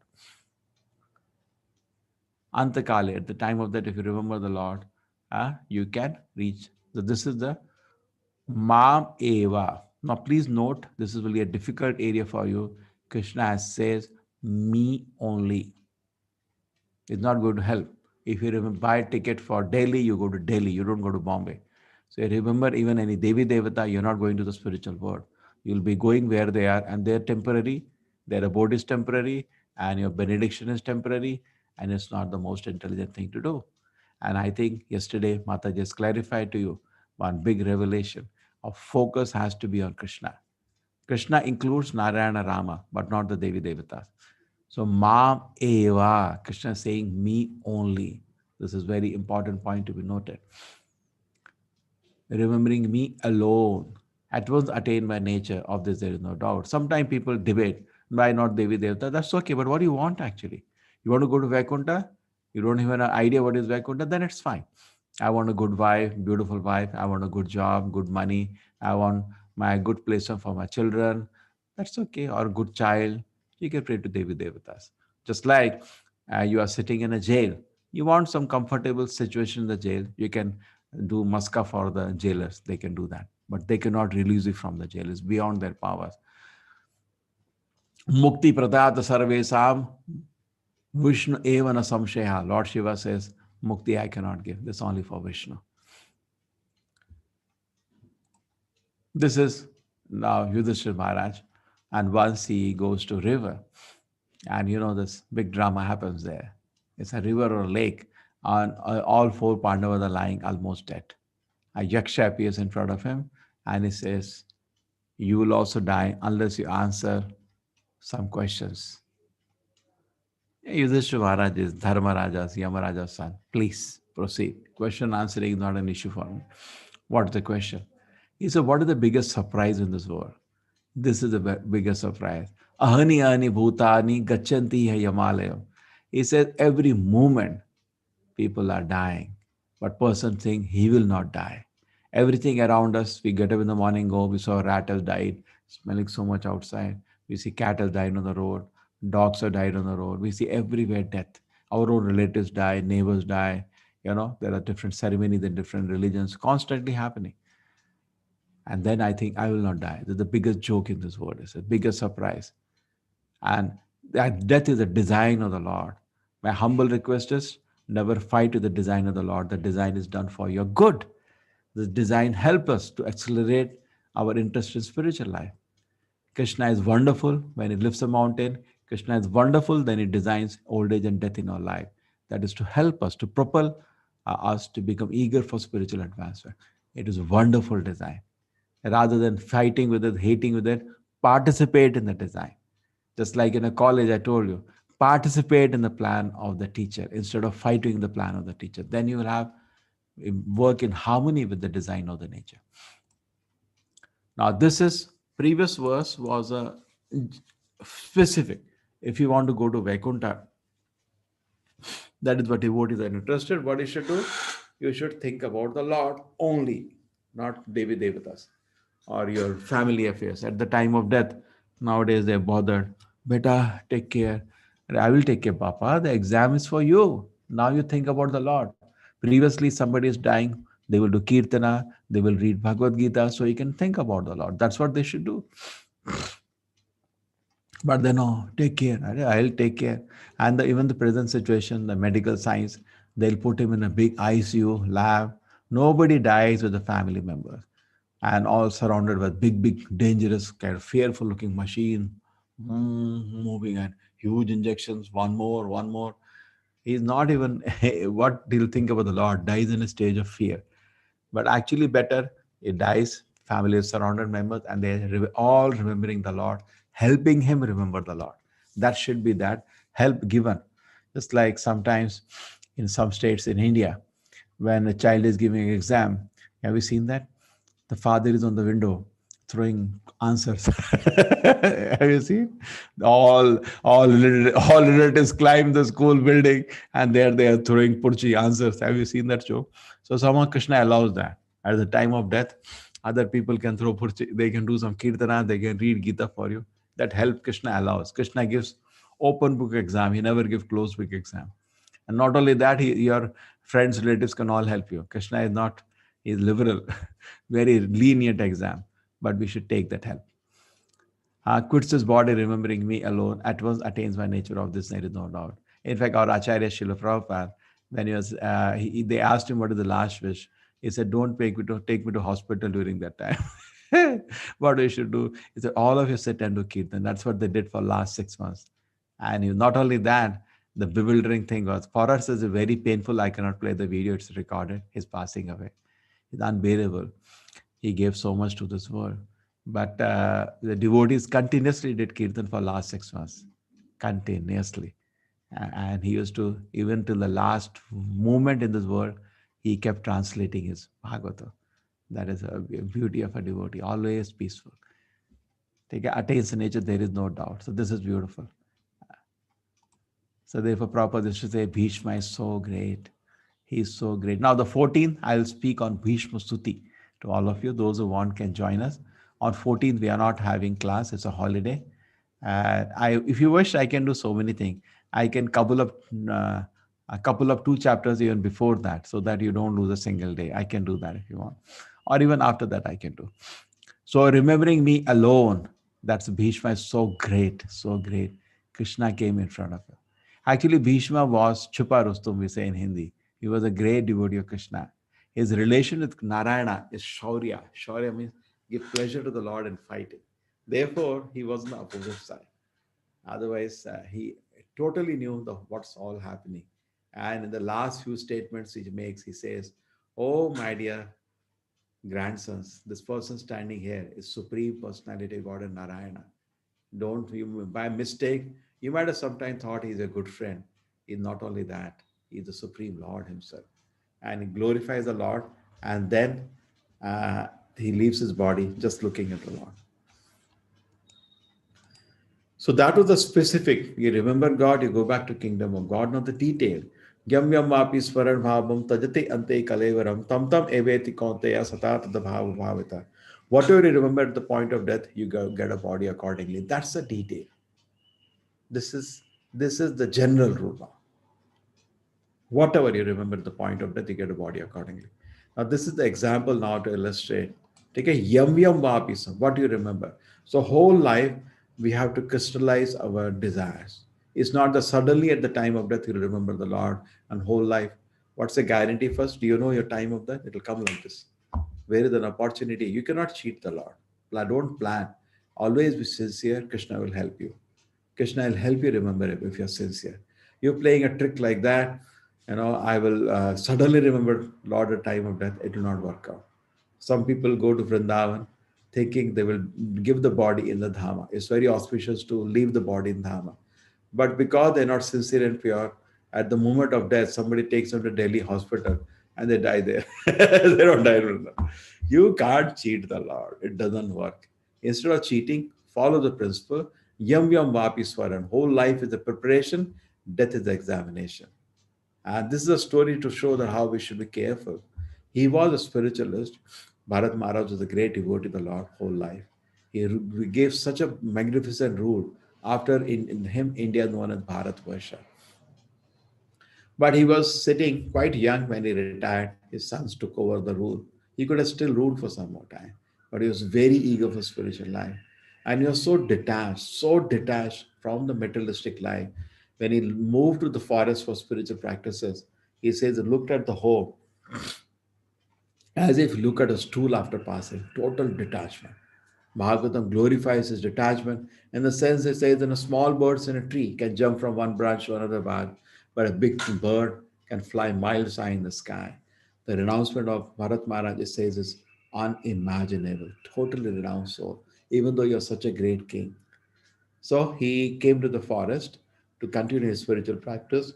Antakale, at the time of that, if you remember the Lord, you can reach. So this is the Mam Eva. Now, please note, this is really a difficult area for you. Krishna says, me only. It's not going to help. If you buy a ticket for Delhi, you go to Delhi. You don't go to Bombay. So remember, even any Devi Devata, you're not going to the spiritual world. You'll be going where they are, and they're temporary. Their abode is temporary, and your benediction is temporary, and it's not the most intelligent thing to do. And I think yesterday, Mata just clarified to you one big revelation. Our focus has to be on Krishna. Krishna includes Narayana Rama, but not the Devi Devatas. So, Mam Eva, Krishna is saying me only. This is very important point to be noted. Remembering me alone, at once attained by nature. Of this there is no doubt. Sometimes people debate, why not Devi Devata? That's okay, but what do you want actually? You want to go to Vaikuntha? You don't have an idea what is Vaikuntha? Then it's fine. I want a good wife, beautiful wife. I want a good job, good money. I want my good place for my children. That's okay. Or a good child. You can pray to Devi Devatas. Just like you are sitting in a jail. You want some comfortable situation in the jail. You can do maska for the jailers. They can do that. But they cannot release you from the jail. It's beyond their powers. Mukti pradata sarvesam Vishnu evana samshaya. Lord Shiva says, Mukti I cannot give. This is only for Vishnu. This is now Yudhishthira Maharaj. And once he goes to river, and this big drama happens there. It's a river or lake, and all four Pandavas are lying almost dead. A Yaksha appears in front of him and he says, "You will also die unless you answer some questions." Yudhishthira Maharaj is Dharmaraja's, Yamaraja's son. Please proceed. Question answering is not an issue for me. What's the question? He said, what is the biggest surprise in this world? This is the biggest surprise. Ahani ahani bhutani gachanti hai yamalayam. He said, every moment people are dying, but person think he will not die. Everything around us, we get up in the morning, go, we saw a rat has died, smelling so much outside. We see cat has died on the road, dogs have died on the road. We see everywhere death. Our own relatives die, neighbors die. There are different ceremonies and different religions constantly happening. And then I think I will not die. This is the biggest joke in this world. It's the biggest surprise. And that death is a design of the Lord. My humble request is never fight with the design of the Lord. The design is done for your good. The design help us to accelerate our interest in spiritual life. Krishna is wonderful when he lifts a mountain. Krishna is wonderful when he designs old age and death in our life. That is to help us, to propel us to become eager for spiritual advancement. It is a wonderful design. Rather than fighting with it, hating with it, participate in the design. Just like in a college, I told you, participate in the plan of the teacher instead of fighting the plan of the teacher. Then you will have work in harmony with the design of the nature. Now, this is previous verse was a specific. If you want to go to Vaikuntha, that is what devotees are interested. What you should do? You should think about the Lord only, not Devi Devatas or your family affairs. At the time of death, nowadays they're bothered. Beta, take care. I will take care, Papa. The exam is for you. Now you think about the Lord. Previously, somebody is dying. They will do Kirtana. They will read Bhagavad Gita so you can think about the Lord. That's what they should do. But they know, take care. I'll take care. And even the present situation, the medical science, they'll put him in a big ICU lab. Nobody dies with the family members. And all surrounded with big, dangerous, kind of fearful looking machine, moving and huge injections, one more. He's not even, what he'll think about the Lord, dies in a stage of fear. But actually better, it dies, family is surrounded members, and they're all remembering the Lord, helping him remember the Lord. That should be that help given. Just like sometimes in some states in India, when a child is giving an exam, have you seen that? The father is on the window throwing answers. Have you seen? All relatives climb the school building and there they are throwing purchi answers. Have you seen that show? So somehow Krishna allows that. At the time of death, other people can throw purchi, they can do some kirtana, they can read Gita for you. That help Krishna allows. Krishna gives open book exam. He never gives closed book exam. And not only that, your friends, relatives can all help you. Krishna is not, he is liberal, very lenient exam, but we should take that help. Quits his body, remembering me alone, at once attains my nature of this, there is no doubt. In fact, our Acharya Srila Prabhupada, when he was, they asked him what is the last wish. He said, don't take me to hospital during that time. What we should do is that all of you sit and do kirtan. That's what they did for last 6 months. And not only that, the bewildering thing was, for us it's very painful. I cannot play the video, it's recorded. He's passing away. It's unbearable. He gave so much to this world. But the devotees continuously did kirtan for last 6 months. Continuously. And he used to, even till the last moment in this world, he kept translating his Bhagavata. That is a beauty of a devotee, always peaceful. Attains the nature, there is no doubt. So this is beautiful. So therefore, Prabhupada used to say, Bhishma is so great. He is so great. Now the 14th, I'll speak on Bhishma Stuti to all of you. Those who want can join us. On 14th, we are not having class. It's a holiday. If you wish, I can do so many things. I can couple up a couple of 2 chapters even before that, so that you don't lose a single day. I can do that if you want. Or even after that, I can do. So remembering me alone, that's Bhishma is so great, so great. Krishna came in front of him. Actually, Bhishma was Chupa Rustum, we say in Hindi. He was a great devotee of Krishna. His relation with Narayana is Shaurya. Shaurya means give pleasure to the Lord in fighting. Therefore, he was on the opposite side. Otherwise, he totally knew what's all happening. And in the last few statements he makes, he says, "Oh, my dear grandsons, this person standing here is Supreme Personality God and Narayana. Don't you, by mistake, you might have sometimes thought he's a good friend. He's not only that, he's the Supreme Lord himself. And he glorifies the Lord, and then uh, he leaves his body just looking at the Lord." So that was the specific. You remember God, you go back to kingdom of God, not the detail. Yam yam vapi swaran bhavam tajate ante kalevaram tam tam eveti kaunteya satat bhava bhavita. Whatever you remember at the point of death, you get a body accordingly. That's the detail. This is this is the general rule now. Whatever you remember at the point of death, you get a body accordingly. Now, this is the example now to illustrate. Take a yum yum vapisam. What do you remember? So, whole life we have to crystallize our desires. It's not that suddenly at the time of death you remember the Lord and whole life. What's the guarantee first? Do you know your time of death? It'll come like this. Where is an opportunity? You cannot cheat the Lord. Don't plan. Always be sincere. Krishna will help you. Krishna will help you remember it if you're sincere. You're playing a trick like that, I will suddenly remember Lord at time of death. It will not work out. Some people go to Vrindavan thinking they will give the body in the Dhama. It's very auspicious to leave the body in Dhama. But because they're not sincere and pure, at the moment of death, somebody takes them to Delhi hospital and they die there. They don't die in Vrindavan. You can't cheat the Lord. It doesn't work. Instead of cheating, follow the principle. Yam yam vapi swaran. Whole life is a preparation, death is the examination. And this is a story to show that how we should be careful. He was a spiritualist. Bharat Maharaj was a great devotee of the Lord whole life. He gave such a magnificent rule. After in him, India is known as Bharat Varsha. But he was sitting quite young when he retired. His sons took over the rule. He could have still ruled for some more time, but he was very eager for spiritual life. And he was so detached from the materialistic life. When he moved to the forest for spiritual practices, he says he looked at the home as if you look at a stool after passing, total detachment. Bhagavatam glorifies his detachment in the sense it says that a small bird in a tree can jump from one branch to another branch, but a big bird can fly miles high in the sky. The renouncement of Bharat Maharaj, it says, is unimaginable, totally renounced soul, even though you're such a great king. So he came to the forest to continue his spiritual practice.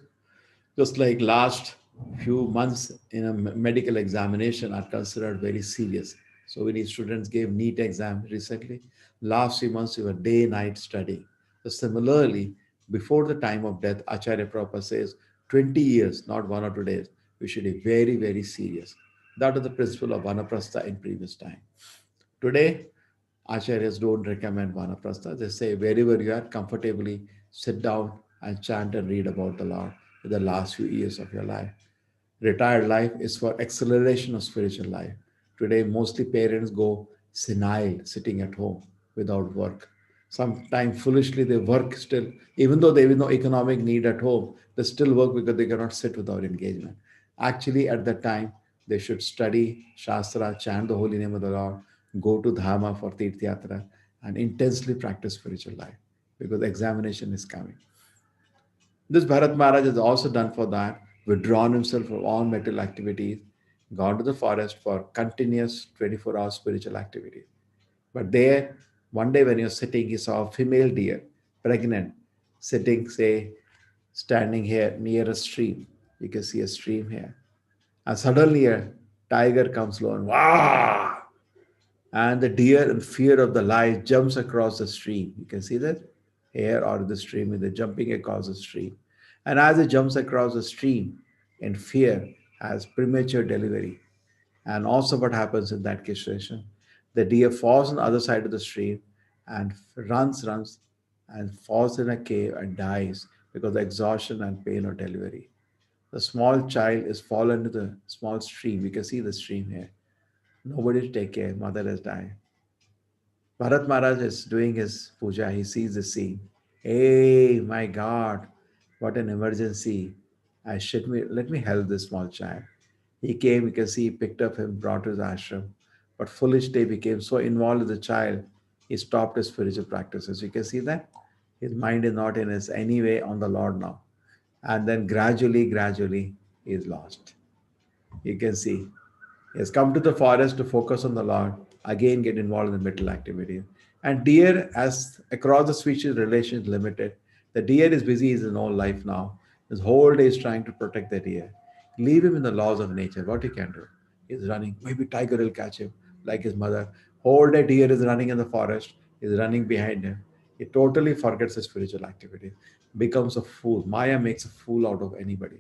Just like last few months in a medical examination are considered very serious. So many students gave NEET exam recently. Last few months we were day night studying. So similarly, before the time of death, Acharya Prabhupada says 20 years, not 1 or 2 days, we should be very, very serious. That is the principle of Vanaprastha in previous time. Today, Acharyas don't recommend Vanaprastha. They say wherever you are, comfortably sit down and chant and read about the Lord in the last few years of your life. Retired life is for acceleration of spiritual life. Today, mostly parents go senile, sitting at home without work. Sometimes foolishly they work still, even though there is no economic need at home, they still work because they cannot sit without engagement. Actually, at that time, they should study Shastra, chant the holy name of the Lord, go to Dhama for Tirth Yatra, and intensely practice spiritual life because examination is coming. This Bharat Maharaj has also done for that, withdrawn himself from all material activities, gone to the forest for continuous 24-hour spiritual activity. But there, one day when he was sitting, he saw a female deer, pregnant, sitting, say, standing here near a stream. You can see a stream here. And suddenly a tiger comes along, and wow! And the deer, in fear of the light, jumps across the stream. You can see that here or the stream, they're jumping across the stream. And as it jumps across the stream in fear, has premature delivery. And also, what happens in that situation? The deer falls on the other side of the stream and runs, and falls in a cave and dies because of exhaustion and pain of delivery. The small child is fallen into the small stream. You can see the stream here. Nobody to take care. Mother has died. Bharat Maharaj is doing his puja. He sees the scene. Hey, my God, what an emergency. Let me help this small child. He came, you can see, he picked up him, brought to his ashram. But foolish day became so involved with the child, he stopped his spiritual practices. You can see that his mind is not in his any way on the Lord now. And then gradually he is lost. You can see he has come to the forest to focus on the Lord, again get involved in the mental activity. And deer, as across the species relation is limited, the deer is busy in his own life now. His whole day is trying to protect the deer. Leave him in the laws of nature. What he can do? He's running. Maybe tiger will catch him, like his mother. Whole day deer is running in the forest. He's running behind him. He totally forgets his spiritual activity, becomes a fool. Maya makes a fool out of anybody.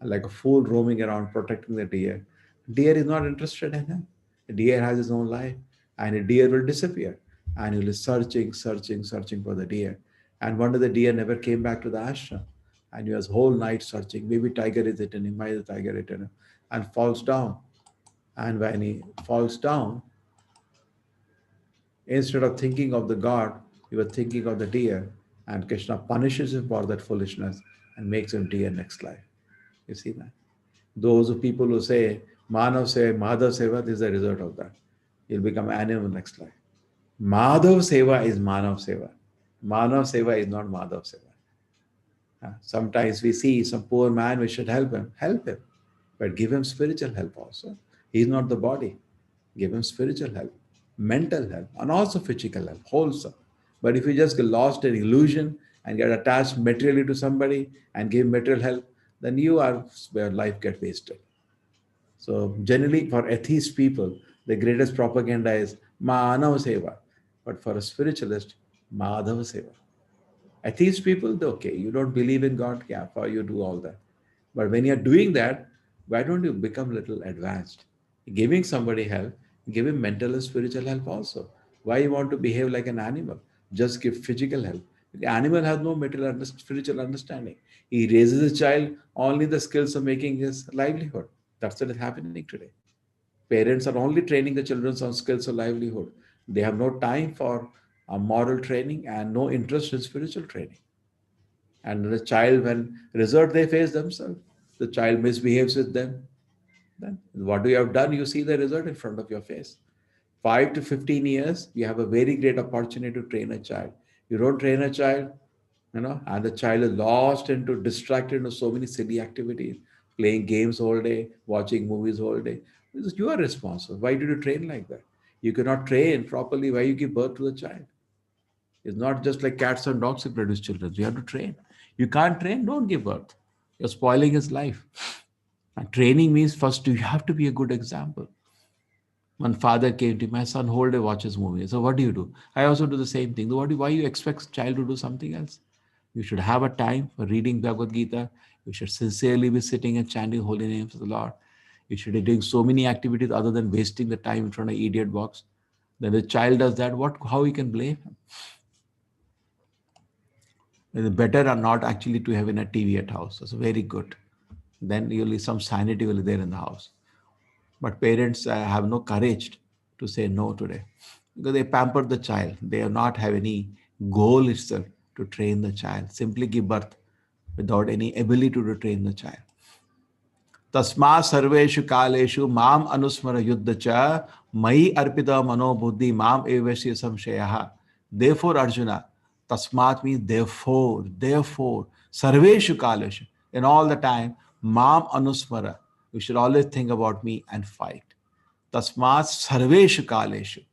And like a fool roaming around protecting the deer. Deer is not interested in him. The deer has his own life, and a deer will disappear. And he will be searching for the deer. And one day the deer never came back to the ashram. And he was whole night searching. Maybe tiger is eaten him, why is the tiger eaten him? And falls down. And when he falls down, instead of thinking of the God, he was thinking of the deer. And Krishna punishes him for that foolishness and makes him deer next life. You see that? Those people who say Manav Seva, Madhav Seva, this is the result of that. You'll become animal next life. Madhav Seva is Manav Seva. Manav Seva is not Madhav Seva. Sometimes we see some poor man, we should help him. Help him. But give him spiritual help also. He's not the body. Give him spiritual help, mental help, and also physical help, wholesome. But if you just get lost in illusion and get attached materially to somebody and give material help, then you are where life gets wasted. So generally for atheist people, the greatest propaganda is Manav Seva. But for a spiritualist, Madhav Seva. Atheist people, okay, you don't believe in God, yeah, for you do all that. But when you're doing that, why don't you become a little advanced? Giving somebody help, give him mental and spiritual help also. Why you want to behave like an animal? Just give physical help. The animal has no material spiritual understanding. He raises a child only the skills of making his livelihood. That's what is happening today. Parents are only training the children on skills of livelihood. They have no time for moral training and no interest in spiritual training. And the child, when result they face themselves, the child misbehaves with them. Then what you have done, you see the result in front of your face. 5 to 15 years, you have a very great opportunity to train a child. You don't train a child, and the child is lost into distracted into so many silly activities, playing games all day, watching movies all day. This is your responsibility. Why did you train like that? You cannot train properly. Why you give birth to the child? It's not just like cats and dogs who produce children. You have to train. You can't train, don't give birth. You're spoiling his life. And training means first you have to be a good example. One father came to my son, whole day watches movies. So what do? I also do the same thing. Why you expect child to do something else? You should have a time for reading Bhagavad Gita. You should sincerely be sitting and chanting holy names of the Lord. You should be doing so many activities other than wasting the time in front of idiot box. Then the child does that, how you can blame him? It's better or not actually to have a TV at house. That's very good. Then really some sanity will be there in the house. But parents have no courage to say no today because they pamper the child. They do not have any goal itself to train the child. Simply give birth without any ability to train the child. Tasma sarveshu kaleshu mam anusmara yuddha cha mai arpita mano buddhi mam evasya samshayaha. Therefore, Arjuna, tasmat means therefore, sarveshu kaleshu. In all the time, mam anusmara. You should always think about me and fight. Tasmat sarveshu kaleshu.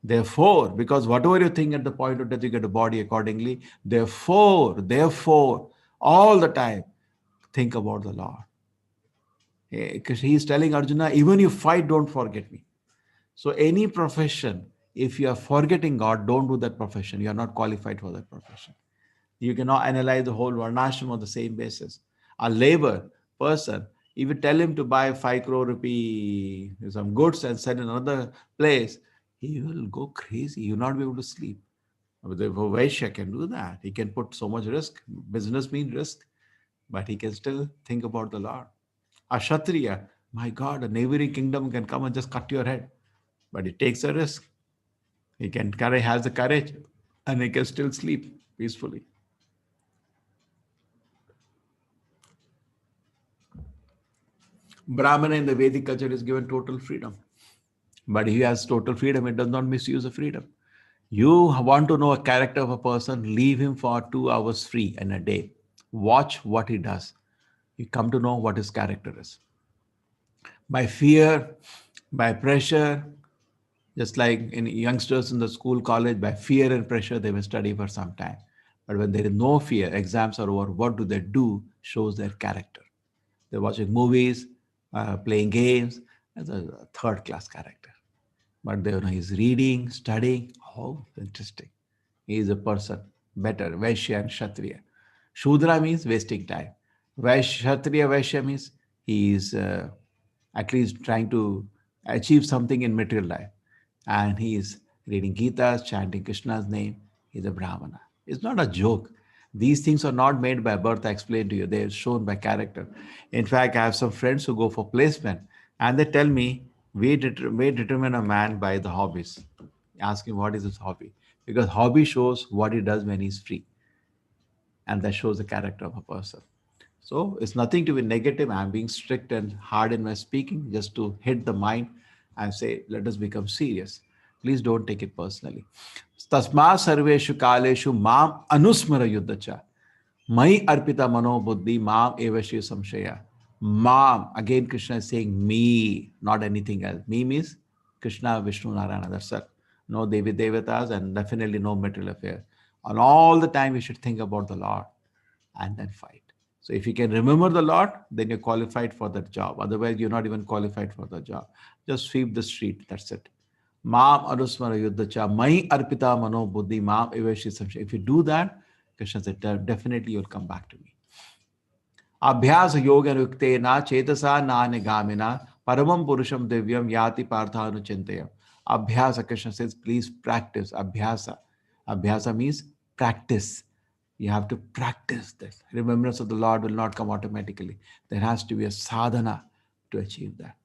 Therefore, because whatever you think at the point of death, you get a body accordingly. Therefore, all the time, think about the Lord. Because he is telling Arjuna, even you fight, don't forget me. So any profession, if you are forgetting God, don't do that profession. You are not qualified for that profession. You cannot analyze the whole Varnashram on the same basis. A labor person, if you tell him to buy 5 crore rupee some goods and sell in another place, he will go crazy. He will not be able to sleep. But the Vaishya can do that. He can put so much risk. Business means risk. But he can still think about the Lord. A Kshatriya, my God, a neighboring kingdom can come and just cut your head. But he takes a risk. He has the courage and he can still sleep peacefully. Brahmana in the Vedic culture is given total freedom. But he has total freedom. It does not misuse the freedom. You want to know a character of a person, leave him for 2 hours free in a day. Watch what he does. You come to know what his character is. By fear, by pressure, just like in youngsters in the school, college, by fear and pressure, they will study for some time. But when there is no fear, exams are over, what do they do? Shows their character. They're watching movies, playing games, as a third class character. But they know he's reading, studying. Oh, interesting. He is a person, better, Vaishya and Kshatriya. Shudra means wasting time. Kshatriya, Vaishya means he is at least trying to achieve something in material life. And he is reading Gita, chanting Krishna's name. He's a Brahmana. It's not a joke. These things are not made by birth, I explained to you. They are shown by character. In fact, I have some friends who go for placement and they tell me, we determine a man by the hobbies. Ask him what is his hobby. Because hobby shows what he does when he's free. And that shows the character of a person. So it's nothing to be negative. I'm being strict and hard in my speaking just to hit the mind and say, let us become serious. Please don't take it personally. Tasma sarveshu kaleshu mam anusmara yuddhacha. Mai arpita mano buddhi mam evashi samshaya. Mam, again Krishna is saying me, not anything else. Me means Krishna, Vishnu, Narayana, that's it. No Devi Devatas and definitely no material affair. And all the time we should think about the Lord and then fight. So if you can remember the Lord, then you're qualified for that job. Otherwise, you're not even qualified for the job. Just sweep the street. That's it. Maam anusmara yuddhacha mai arpita mano buddhi maam evashi samshay. If you do that, Krishna said, definitely you'll come back to me. Abhyasa yoga yuktena chetasa nanegamina paramam purusham divyam yati parthanu chintayam. Abhyasa, Krishna says, please practice. Abhyasa. Abhyasa means practice. You have to practice this. Remembrance of the Lord will not come automatically. There has to be a sadhana to achieve that.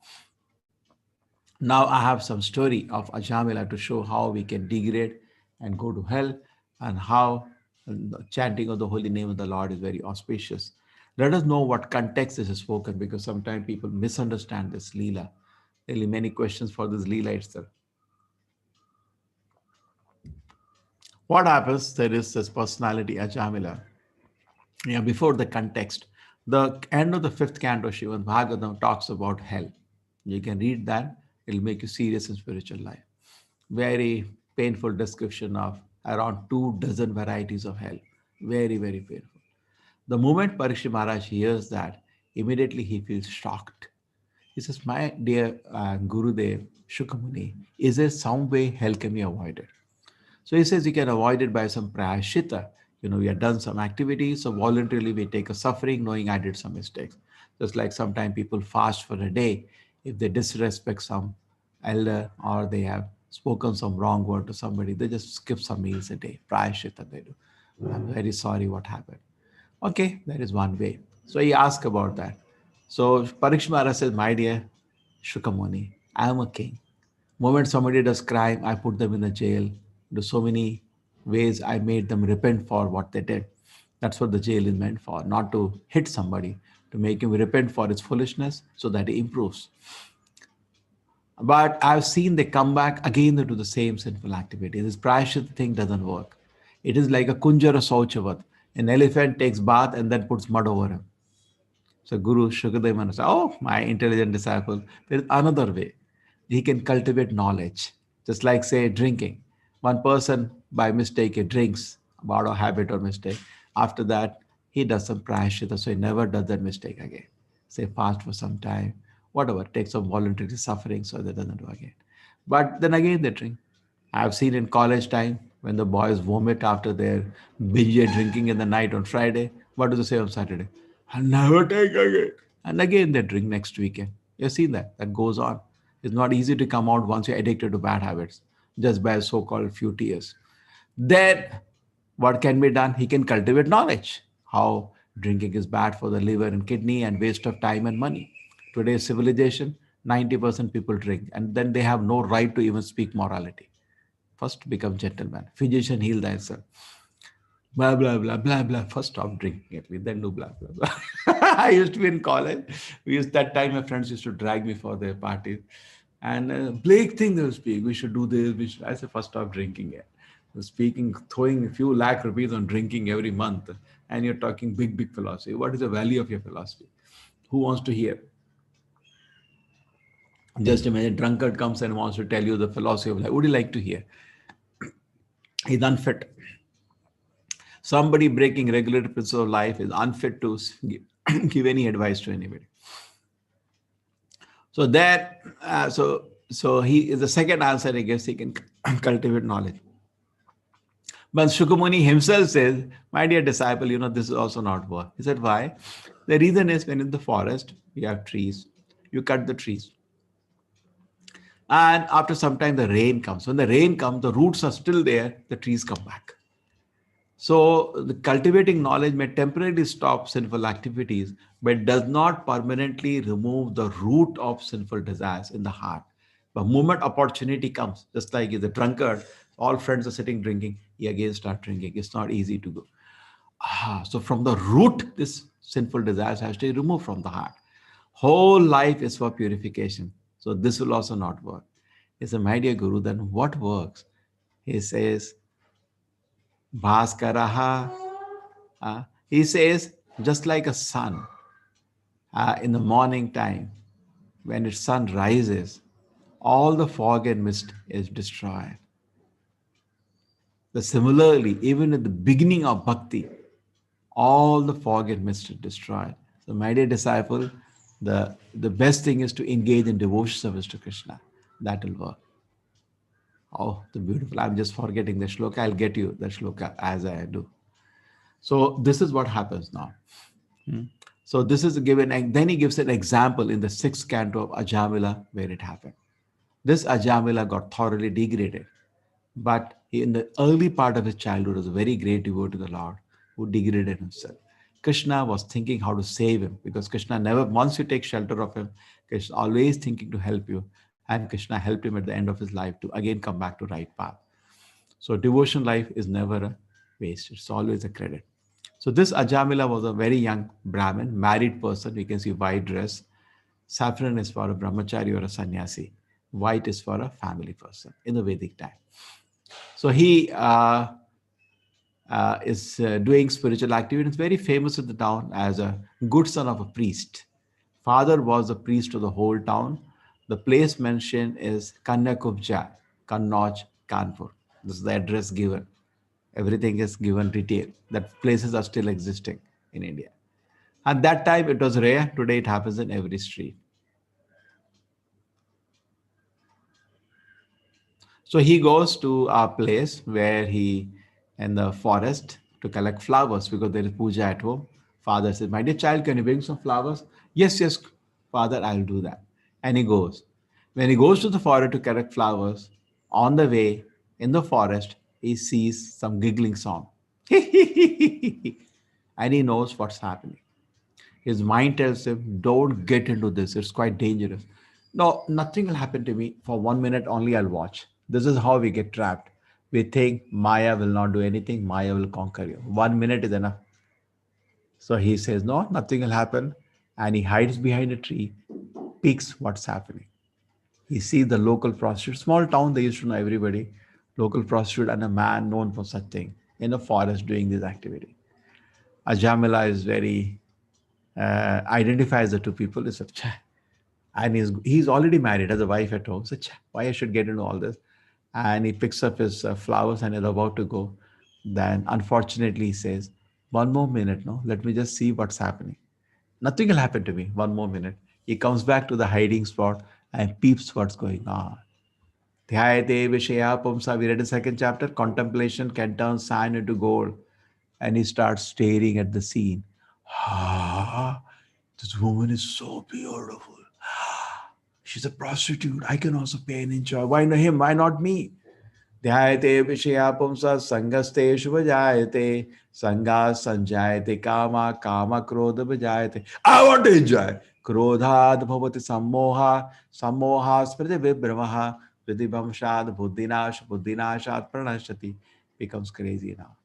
Now I have some story of Ajamila to show how we can degrade and go to hell and how the chanting of the holy name of the Lord is very auspicious. Let us know what context this is spoken because sometimes people misunderstand this Leela. Really many questions for this Leela itself. What happens? There is this personality, Ajamila. Yeah, before the context, the end of the fifth canto, Shivan Bhagavatam talks about hell. You can read that, it'll make you serious in spiritual life. Very painful description of around 24 varieties of hell. Very, very painful. The moment Parikshit Maharaj hears that, immediately he feels shocked. He says, my dear Gurudev, Shukamuni, is there some way hell can be avoided? So he says you can avoid it by some prayashita. We have done some activities, so voluntarily we take a suffering knowing I did some mistakes. Just like sometimes people fast for a day. If they disrespect some elder or they have spoken some wrong word to somebody, they just skip some meals a day. Prayashita they do. I'm very sorry what happened. Okay, that is one way. So he asked about that. So Parikshit Maharaj says, my dear Shukamuni, I am a king. Moment somebody does crime, I put them in the jail. There's so many ways I made them repent for what they did. That's what the jail is meant for, not to hit somebody, to make him repent for his foolishness so that he improves. But I've seen they come back again to the same sinful activity. This prayashit thing doesn't work. It is like a kunjara sauchavat. An elephant takes bath and then puts mud over him. So Guru Shukadeva said, oh, my intelligent disciple, there is another way. He can cultivate knowledge. Just like, say, drinking. One person by mistake he drinks about a habit or mistake. After that, he does some prayashita, so he never does that mistake again. Say fast for some time, whatever, take some voluntary suffering so that doesn't do again. But then again they drink. I've seen in college time when the boys vomit after their binge drinking in the night on Friday. What do they say on Saturday? I'll never take again. And again they drink next weekend. You've seen that. That goes on. It's not easy to come out once you're addicted to bad habits, just by a so-called few tears. Then what can be done? He can cultivate knowledge. How drinking is bad for the liver and kidney and waste of time and money. Today's civilization, 90% people drink and then they have no right to even speak morality. First become gentleman. Physician, heal thyself. Blah, blah, blah, blah, blah. First stop drinking at least, then do blah, blah, blah. I used to be in college. That time my friends used to drag me for their parties. And Blake thing they will speak. We should do this. I said, first stop drinking it. Speaking, throwing a few lakh rupees on drinking every month. and you're talking big, big philosophy. What is the value of your philosophy? Who wants to hear? Just imagine a drunkard comes and wants to tell you the philosophy of life. Would you like to hear? He's unfit. Somebody breaking regular principles of life is unfit to give any advice to anybody. So that, so he is the second answer he gives. He can cultivate knowledge. But Shukamuni himself says, my dear disciple, this is also not work. He said, why? The reason is when in the forest, you have trees. You cut the trees. And after some time, the rain comes. When the rain comes, the roots are still there. The trees come back. So the cultivating knowledge may temporarily stop sinful activities, but does not permanently remove the root of sinful desires in the heart. The moment opportunity comes, just like the drunkard, all friends are sitting drinking, he again start drinking. It's not easy to go. So from the root, this sinful desires has to be removed from the heart. Whole life is for purification. So this will also not work. He said, my dear Guru, then what works? He says, Bhaskaraha. He says, just like a sun in the morning time, when its sun rises, all the fog and mist is destroyed. So similarly, even at the beginning of bhakti, all the fog and mist is destroyed. So, my dear disciple, the best thing is to engage in devotion service to Krishna. That will work. Oh, the beautiful. I'm just forgetting the shloka. I'll get you the shloka as I do. So this is what happens now. So this is given, and then he gives an example in the 6th canto of Ajamila where it happened. This Ajamila got thoroughly degraded, but in the early part of his childhood was a very great devotee to the Lord who degraded himself. Krishna was thinking how to save him because Krishna never, once you take shelter of him, Krishna is always thinking to help you, and Krishna helped him at the end of his life to again come back to right path. So devotion life is never a waste. It's always a credit. So this Ajamila was a very young Brahmin, married person. You can see white dress. Saffron is for a brahmachari or a sannyasi. White is for a family person in the Vedic time. So he is doing spiritual activity. It's very famous in the town as a good son of a priest. Father was a priest to the whole town. The place mentioned is Kanyakubja, Kannauj, Kanpur. This is the address given. Everything is given detail. That places are still existing in India. At that time, it was rare. Today, it happens in every street. So he goes to a place where he, in the forest, to collect flowers because there is puja at home. Father says, my dear child, can you bring some flowers? Yes, yes, father, I'll do that. And he goes. When he goes to the forest to collect flowers, on the way in the forest, he sees some giggling sound. And he knows what's happening. His mind tells him, don't get into this. It's quite dangerous. No, nothing will happen to me. For 1 minute only, I'll watch. This is how we get trapped. We think Maya will not do anything. Maya will conquer you. 1 minute is enough. So he says, no, nothing will happen. And he hides behind a tree, peeks what's happening. He sees the local prostitute. Small town, they used to know everybody. Local prostitute and a man known for such thing in a forest doing this activity. Ajamila is very identifies the two people. He said, and he's already married, has a wife at home. So why I should get into all this? And he picks up his flowers and is about to go. Then unfortunately he says, 1 more minute, no, let me just see what's happening. Nothing will happen to me. 1 more minute. He comes back to the hiding spot and peeps what's going on. Dhyayate Vishaya Pumsa. We read the 2nd chapter. Contemplation can turn sand into gold. And he starts staring at the scene. Ah, this woman is so beautiful. She's a prostitute. I can also pay and enjoy. Why not him? Why not me? Dhyayate Vishaya Pumsa Sangaste Shubhajayate Sanga Sanjayate Kama Kama Krodha Vajayate. I want to enjoy. Krodhad Bhavati Sammoha Sammoha Spriti Vibhramaha Vidibhamshad Buddhinash Buddhinashat Pranashati. Becomes crazy now.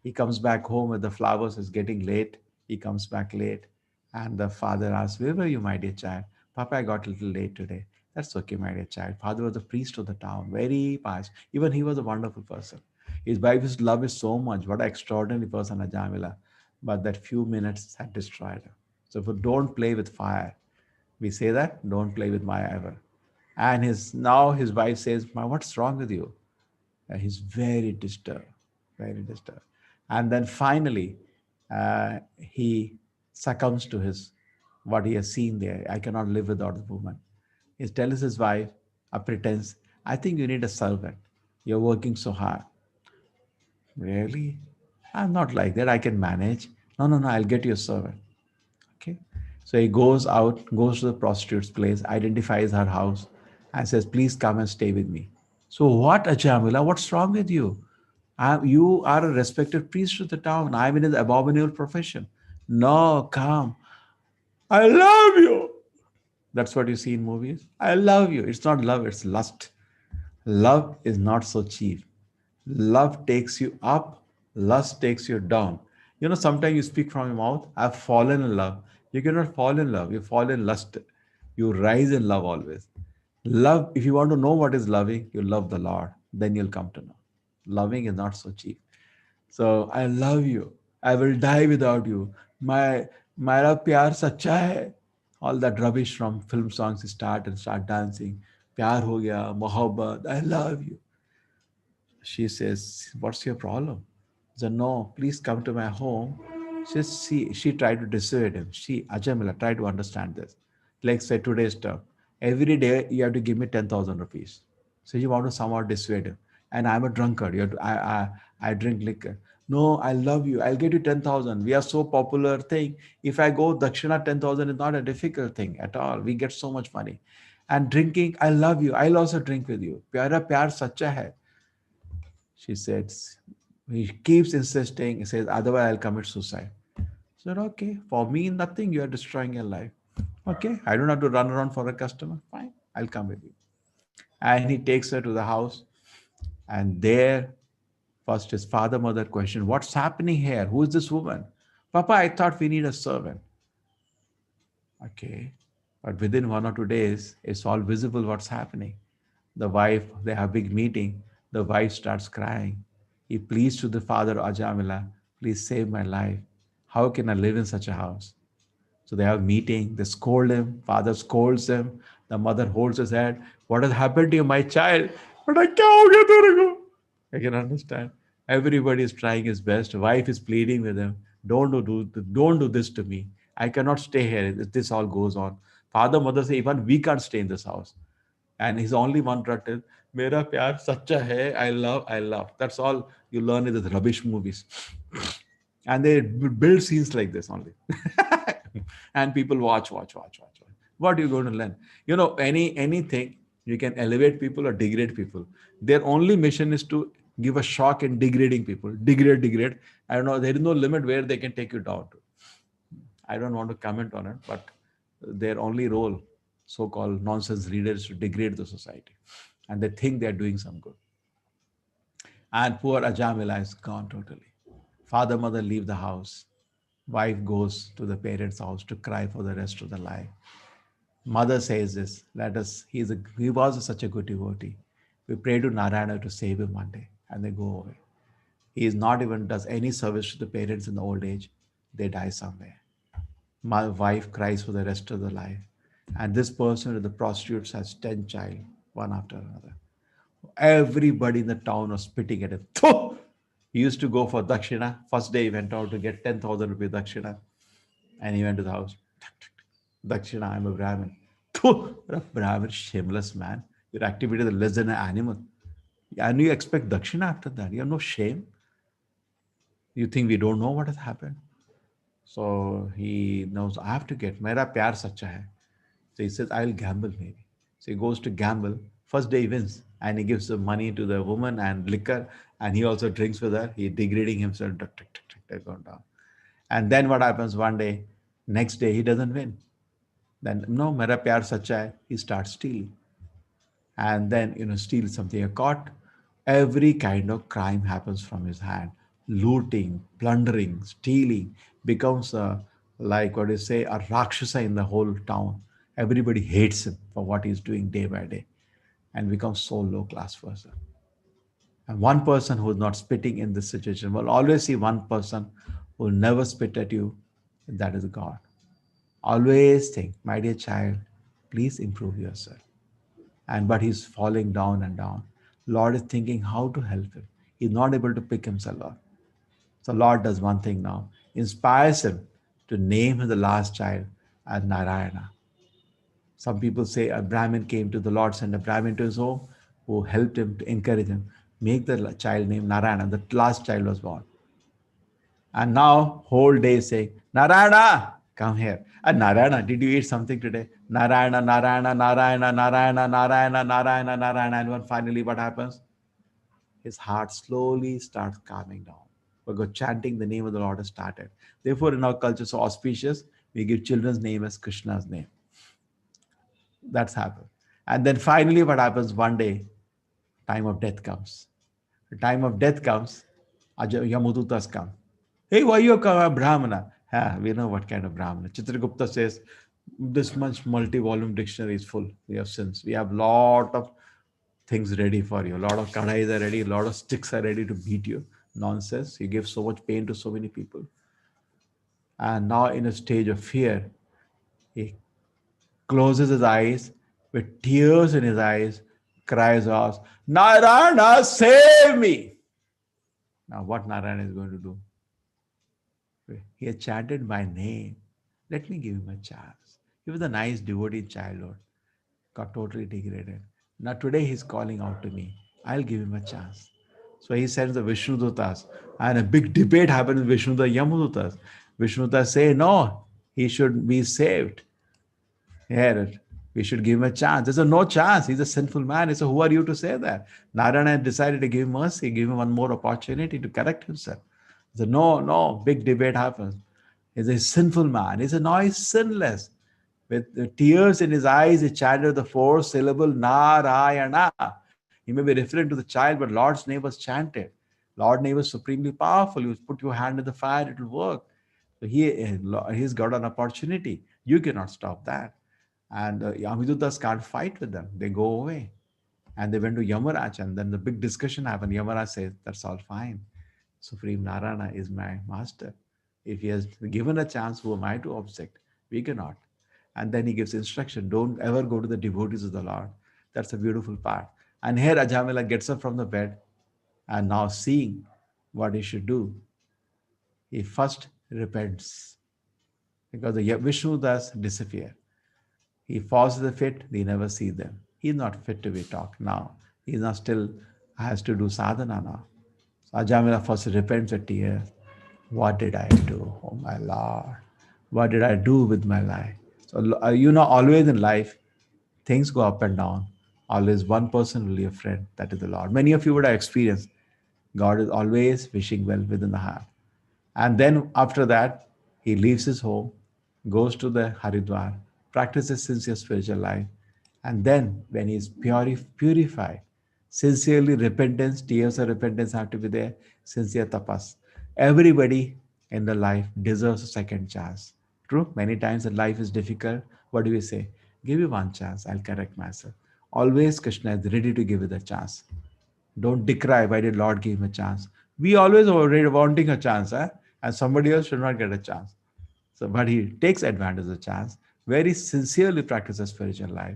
He comes back home with the flowers. It's getting late. He comes back late. And the father asks, where were you, my dear child? Papa, I got a little late today. That's okay, my dear child. Father was the priest of the town, very pious. Even he was a wonderful person. His wife's love is so much. What an extraordinary person, Ajamila. but that few minutes had destroyed her. So don't play with fire. We say that, don't play with fire ever. And his wife says, what's wrong with you? And he's very disturbed, very disturbed. And then finally, he succumbs to his what he has seen there. I cannot live without the woman. He tells his wife, a pretense, I think you need a servant. You're working so hard. Really? I'm not like that. I can manage. No, no, no. I'll get you a servant. Okay. So he goes out, goes to the prostitute's place, identifies her house, and says, please come and stay with me. So what, Ajamila? What's wrong with you? You are a respected priest of the town. I'm in an abominable profession. No, come. I love you. That's what you see in movies. I love you. It's not love, it's lust. Love is not so cheap. Love takes you up, lust takes you down. Sometimes you speak from your mouth, I've fallen in love. You cannot fall in love, you fall in lust. You rise in love always. Love, if you want to know what is loving, you love the Lord, then you'll come to know. Loving is not so cheap. So I love you. I will die without you. Mera pyar sacha hai. All that rubbish from film songs start dancing. Pyar ho gaya, mohabbat. I love you. She says, what's your problem? He said, no, please come to my home. She tried to dissuade him. Ajamila, try to understand this. Like say today's term. Every day you have to give me 10,000 rupees. So you want to somehow dissuade him. And I'm a drunkard. You have to, I drink liquor. No, I love you. I'll get you 10,000. We are so popular thing. If I go Dakshina 10,000 is not a difficult thing at all. We get so much money. And drinking, I love you. I'll also drink with you. Pyara pyar sacha hai. She says, he keeps insisting, he says, otherwise I'll commit suicide. I said, okay, for me, nothing, you are destroying your life. Okay, I don't have to run around for a customer. Fine, I'll come with you. And he takes her to the house. And there, first his father, mother questioned, what's happening here? Who is this woman? Papa, I thought we need a servant. Okay, but within 1 or 2 days, it's all visible what's happening. The wife, they have a big meeting. The wife starts crying. He pleads to the father, Ajamila, please save my life. How can I live in such a house? So they have a meeting. They scold him. Father scolds him. The mother holds his head. What has happened to you, my child? But I can't. I can understand. Everybody is trying his best. Wife is pleading with him. Don't do this to me. I cannot stay here if this all goes on. Father, mother say, even we can't stay in this house. And his only mantra is, Mera pyar sacha hai, I love. That's all you learn in the rubbish movies. And they build scenes like this only. And people watch. What are you going to learn? Anything, you can elevate people or degrade people. Their only mission is to give a shock in degrading people. Degrade. I don't know, there is no limit where they can take you down to. I don't want to comment on it, but their only role, so-called nonsense leaders, to degrade the society. And they think they're doing some good. And poor Ajamila is gone totally. Father, mother leave the house. Wife goes to the parents' house to cry for the rest of the life. Mother says this, he was such a good devotee. We pray to Narayana to save him one day. And they go away. He is not even does any service to the parents in the old age. They die somewhere. My wife cries for the rest of the life. And this person with the prostitutes has 10 child, one after another. Everybody in the town was spitting at him. Thuh! He used to go for Dakshina. First day he went out to get 10,000 rupees Dakshina. And he went to the house. Dakshina, I'm a Brahmin. Thuh! You're a Brahmin, shameless man. Your activity is less than an animal. And you expect Dakshina after that. You have no shame. You think we don't know what has happened? So he knows, I have to get, Mera pyar sacha hai. So he says, I'll gamble maybe. So he goes to gamble. First day he wins. And he gives the money to the woman and liquor. And he also drinks with her. He's degrading himself. Going down. And then what happens one day, next day he doesn't win. Then, no, Mera pyar sacha hai. He starts stealing. And then, steal something. Caught. Every kind of crime happens from his hand. Looting, plundering, stealing becomes like what you say, a Rakshasa in the whole town. Everybody hates him for what he's doing day by day and becomes so low class person. And one person who is not spitting in this situation will always see one person who will never spit at you, that is God. Always think, my dear child, please improve yourself. And but he's falling down and down. Lord is thinking how to help him. He's not able to pick himself up. So Lord does one thing now, inspires him to name the last child as Narayana. Some people say a Brahmin came to the Lord, sent a Brahmin to his home who helped him to encourage him. Make the child named Narayana. The last child was born. And now whole day saying, Narayana, come here. And Narayana, did you eat something today? Narayana, Narayana, Narayana, Narayana, Narayana, Narayana, Narayana. And when finally what happens? His heart slowly starts calming down. Because chanting the name of the Lord has started. Therefore, in our culture, so auspicious, we give children's name as Krishna's name. That's happened. And then finally, what happens one day, time of death comes. The time of death comes, Yamadutas come. Hey, why you come a Brahmana? We know what kind of Brahmana. Chitragupta says, this much multi-volume dictionary is full. We have sins. We have lot of things ready for you. A lot of kadais are ready. A lot of sticks are ready to beat you. Nonsense. You give so much pain to so many people. And now in a stage of fear, he closes his eyes with tears in his eyes, cries out, Narayana, save me. Now what Narayana is going to do? He had chanted my name. Let me give him a chance. He was a nice devotee in childhood, got totally degraded. Now today he's calling out to me. I'll give him a chance. So he sends the Vishnudutas, and a big debate happens with Vishnu the Yamadutas. Vishnudutas say no, he should be saved. Here, we should give him a chance. There's a no chance. He's a sinful man. He said, who are you to say that? Narayana decided to give him mercy, give him one more opportunity to correct himself. He said, no, no, big debate happens. He's a sinful man. He said, no, he's sinless. With the tears in his eyes, he chanted the four syllable Narayana. He may be referring to the child, but Lord's name was chanted. Lord's name was supremely powerful. You put your hand in the fire, it will work. So he's got an opportunity. You cannot stop that. And Yamadutas can't fight with them. They go away. And they went to Yamaraj, and then the big discussion happened. Yamaraj says, that's all fine. Supreme Narayana is my master. If he has given a chance, who am I to object? We cannot. And then he gives instruction, don't ever go to the devotees of the Lord. That's a beautiful part. And here Ajamila gets up from the bed, and now seeing what he should do, he first repents. Because the Vishnu does disappear. He falls to the fit, they never see them. He's not fit to be talked now. He's not still has to do sadhana now. So Ajamila first repents with tears. What did I do? Oh my Lord. What did I do with my life? So always in life, things go up and down. Always one person will be a friend, that is the Lord. Many of you would have experienced God is always wishing well within the heart. And then after that, he leaves his home, goes to the Haridwar, practices sincere spiritual life. And then when he is purified, sincerely repentance, tears of repentance have to be there, sincere tapas. Everybody in the life deserves a second chance. True, many times in life is difficult. What do we say? Give me one chance, I'll correct myself. Always Krishna is ready to give you the chance. Don't decry, why did Lord give him a chance? We always are wanting a chance, and somebody else should not get a chance. So, but he takes advantage of the chance, very sincerely practices spiritual life,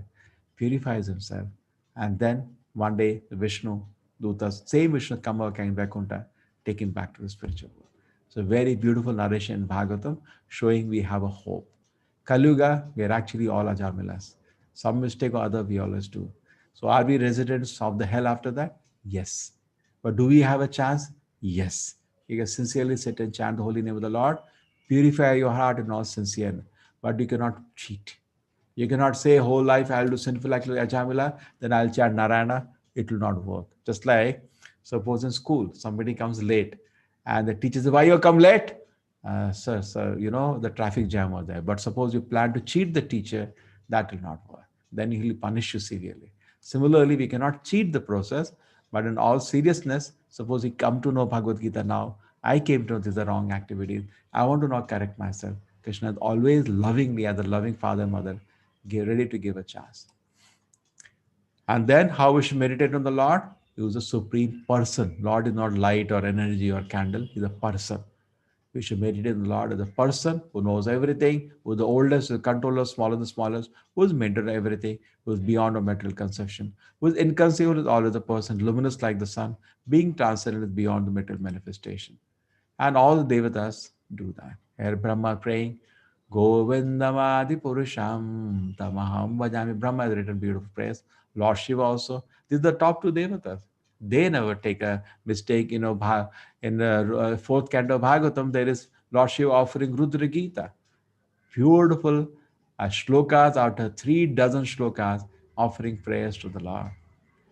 purifies himself, and then one day the Vishnu, Dutas, same Vishnu come back in Vaikuntha, take him back to the spiritual world. So very beautiful narration in Bhagavatam, showing we have a hope. Kaluga, we are actually all Ajamilas. Some mistake or other we always do. So are we residents of the hell after that? Yes. But do we have a chance? Yes. You can sincerely sit and chant the holy name of the Lord, purify your heart in all sincerity. But you cannot cheat. You cannot say whole life I'll do sinful like Ajamila, then I'll chant Narayana. It will not work. Just like suppose in school, somebody comes late and the teacher says, why you come late? Sir, the traffic jam was there. But suppose you plan to cheat the teacher, that will not work. Then he will punish you severely. Similarly, we cannot cheat the process, but in all seriousness, suppose we come to know Bhagavad Gita now, I came to know this is the wrong activity. I want to not correct myself. Krishna is always loving me as a loving father and mother, ready to give a chance. And then how we should meditate on the Lord? He is a supreme person. Lord is not light or energy or candle. He's a person. We should meditate on the Lord as the person who knows everything, who is the oldest, the controller, smaller than the smallest, who is mentor everything, who is beyond our material conception, who is inconceivable as always the person, luminous like the sun, being transcendent is beyond the material manifestation. And all the Devatas do that. Here Brahma praying, Govindamadi Purusham Tamaham Vajami. Brahma has written beautiful prayers. Lord Shiva also. These are the top two Devatas. They never take a mistake. In the fourth canto of Bhagavatam, there is Lord Shiva offering Rudra Gita. Beautiful shlokas out of 3 dozen shlokas offering prayers to the Lord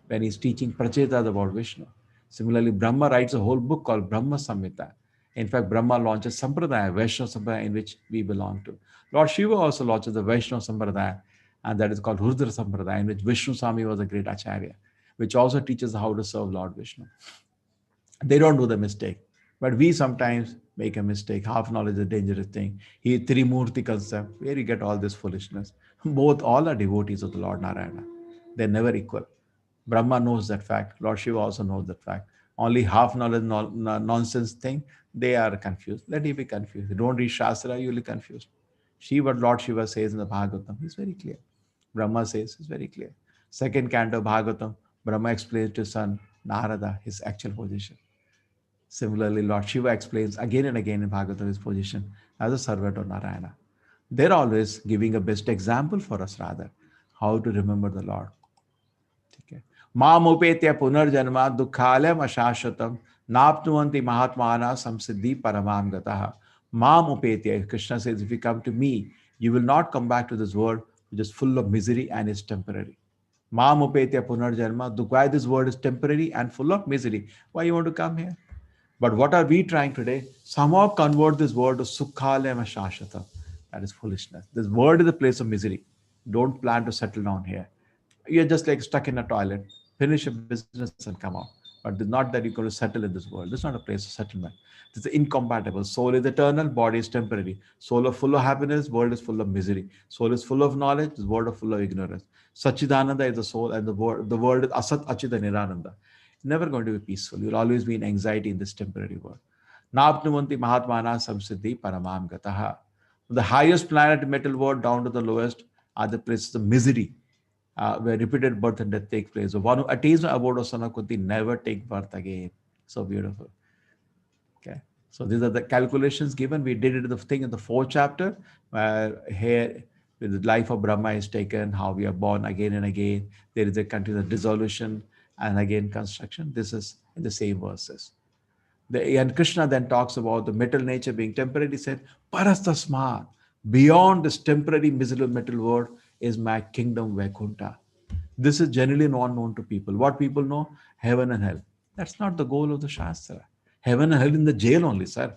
when he's teaching Prachetas about Vishnu. Similarly, Brahma writes a whole book called Brahma Samhita. In fact, Brahma launches Sampradaya, Vaishnava Sampradaya, in which we belong to. Lord Shiva also launches the Vaishnava Sampradaya, and that is called Rudra Sampradaya, in which Vishnu Swami was a great acharya, which also teaches how to serve Lord Vishnu. They don't do the mistake. But we sometimes make a mistake. Half knowledge is a dangerous thing. He Trimurti concept, where you get all this foolishness. All are devotees of the Lord Narayana. They're never equal. Brahma knows that fact. Lord Shiva also knows that fact. Only half knowledge nonsense thing, they are confused. Let you be confused. You don't read Shastra, you'll be confused. What Lord Shiva says in the Bhagavatam is very clear. Brahma says is very clear. Second canto of Bhagavatam, Brahma explains to his son Narada his actual position. Similarly, Lord Shiva explains again and again in Bhagavatam his position as a servant of Narayana. They're always giving a best example for us, rather, how to remember the Lord. Okay. Mamupetya punarjanma dukhalayam ashashvatam napnuvanti mahatmana samsiddhi paramam gataha. Mamupetya, Krishna says, if you come to me, you will not come back to this world which is full of misery and is temporary. Mamupetya punarjanma, why this world is temporary and full of misery? Why you want to come here? But what are we trying today? Somehow convert this word to Sukhalayam Shashvatam. That is foolishness. This world is a place of misery. Don't plan to settle down here. You're just like stuck in a toilet. Finish your business and come out. But it's not that you're going to settle in this world. This is not a place of settlement. This is incompatible. Soul is eternal, body is temporary. Soul is full of happiness, world is full of misery. Soul is full of knowledge, this world is full of ignorance. Sachidananda is the soul, and the world is Asat Achita Nirananda. Never going to be peaceful. You'll always be in anxiety in this temporary world. Napnuvanti Mahatmana Samsiddhi Paramam Gataha. From the highest planet metal world down to the lowest are the places of misery, where repeated birth and death take place. The one who attains the abode of Sanakunti never take birth again. So beautiful. Okay. So these are the calculations given. We did it the thing in the 4th chapter, where here the life of Brahma is taken, how we are born again and again. There is a continuous dissolution and again construction. This is in the same verses. And Krishna then talks about the metal nature being temporary. He said, Parastasma, beyond this temporary miserable metal world is my kingdom Vaikuntha. This is generally not known to people. What people know? Heaven and hell. That's not the goal of the Shastra. Heaven and hell in the jail only, sir.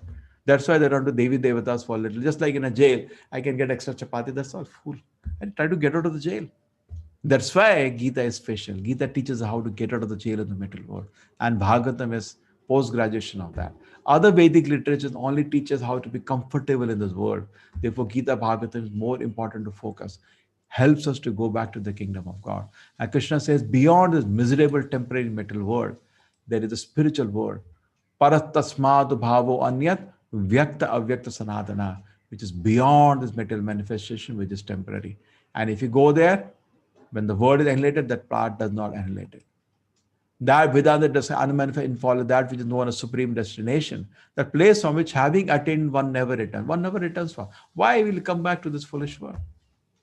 That's why they run to Devi Devatas for a little. Just like in a jail, I can get extra chapati. That's all. Fool. I try to get out of the jail. That's why Gita is special. Gita teaches how to get out of the jail in the metal world. And Bhagavatam is post-graduation of that. Other Vedic literature only teaches how to be comfortable in this world. Therefore, Gita Bhagavatam is more important to focus. Helps us to go back to the kingdom of God. And Krishna says, beyond this miserable temporary metal world, there is a spiritual world. Paratasmadu bhavo anyat vyakta avyakta sanadana, which is beyond this material manifestation, which is temporary. And if you go there, when the word is annihilated, that part does not annihilate it. That Vedanta does unmanifest follow that which is known as supreme destination, that place from which having attained one never returns. One never returns from. Why will he come back to this foolish world?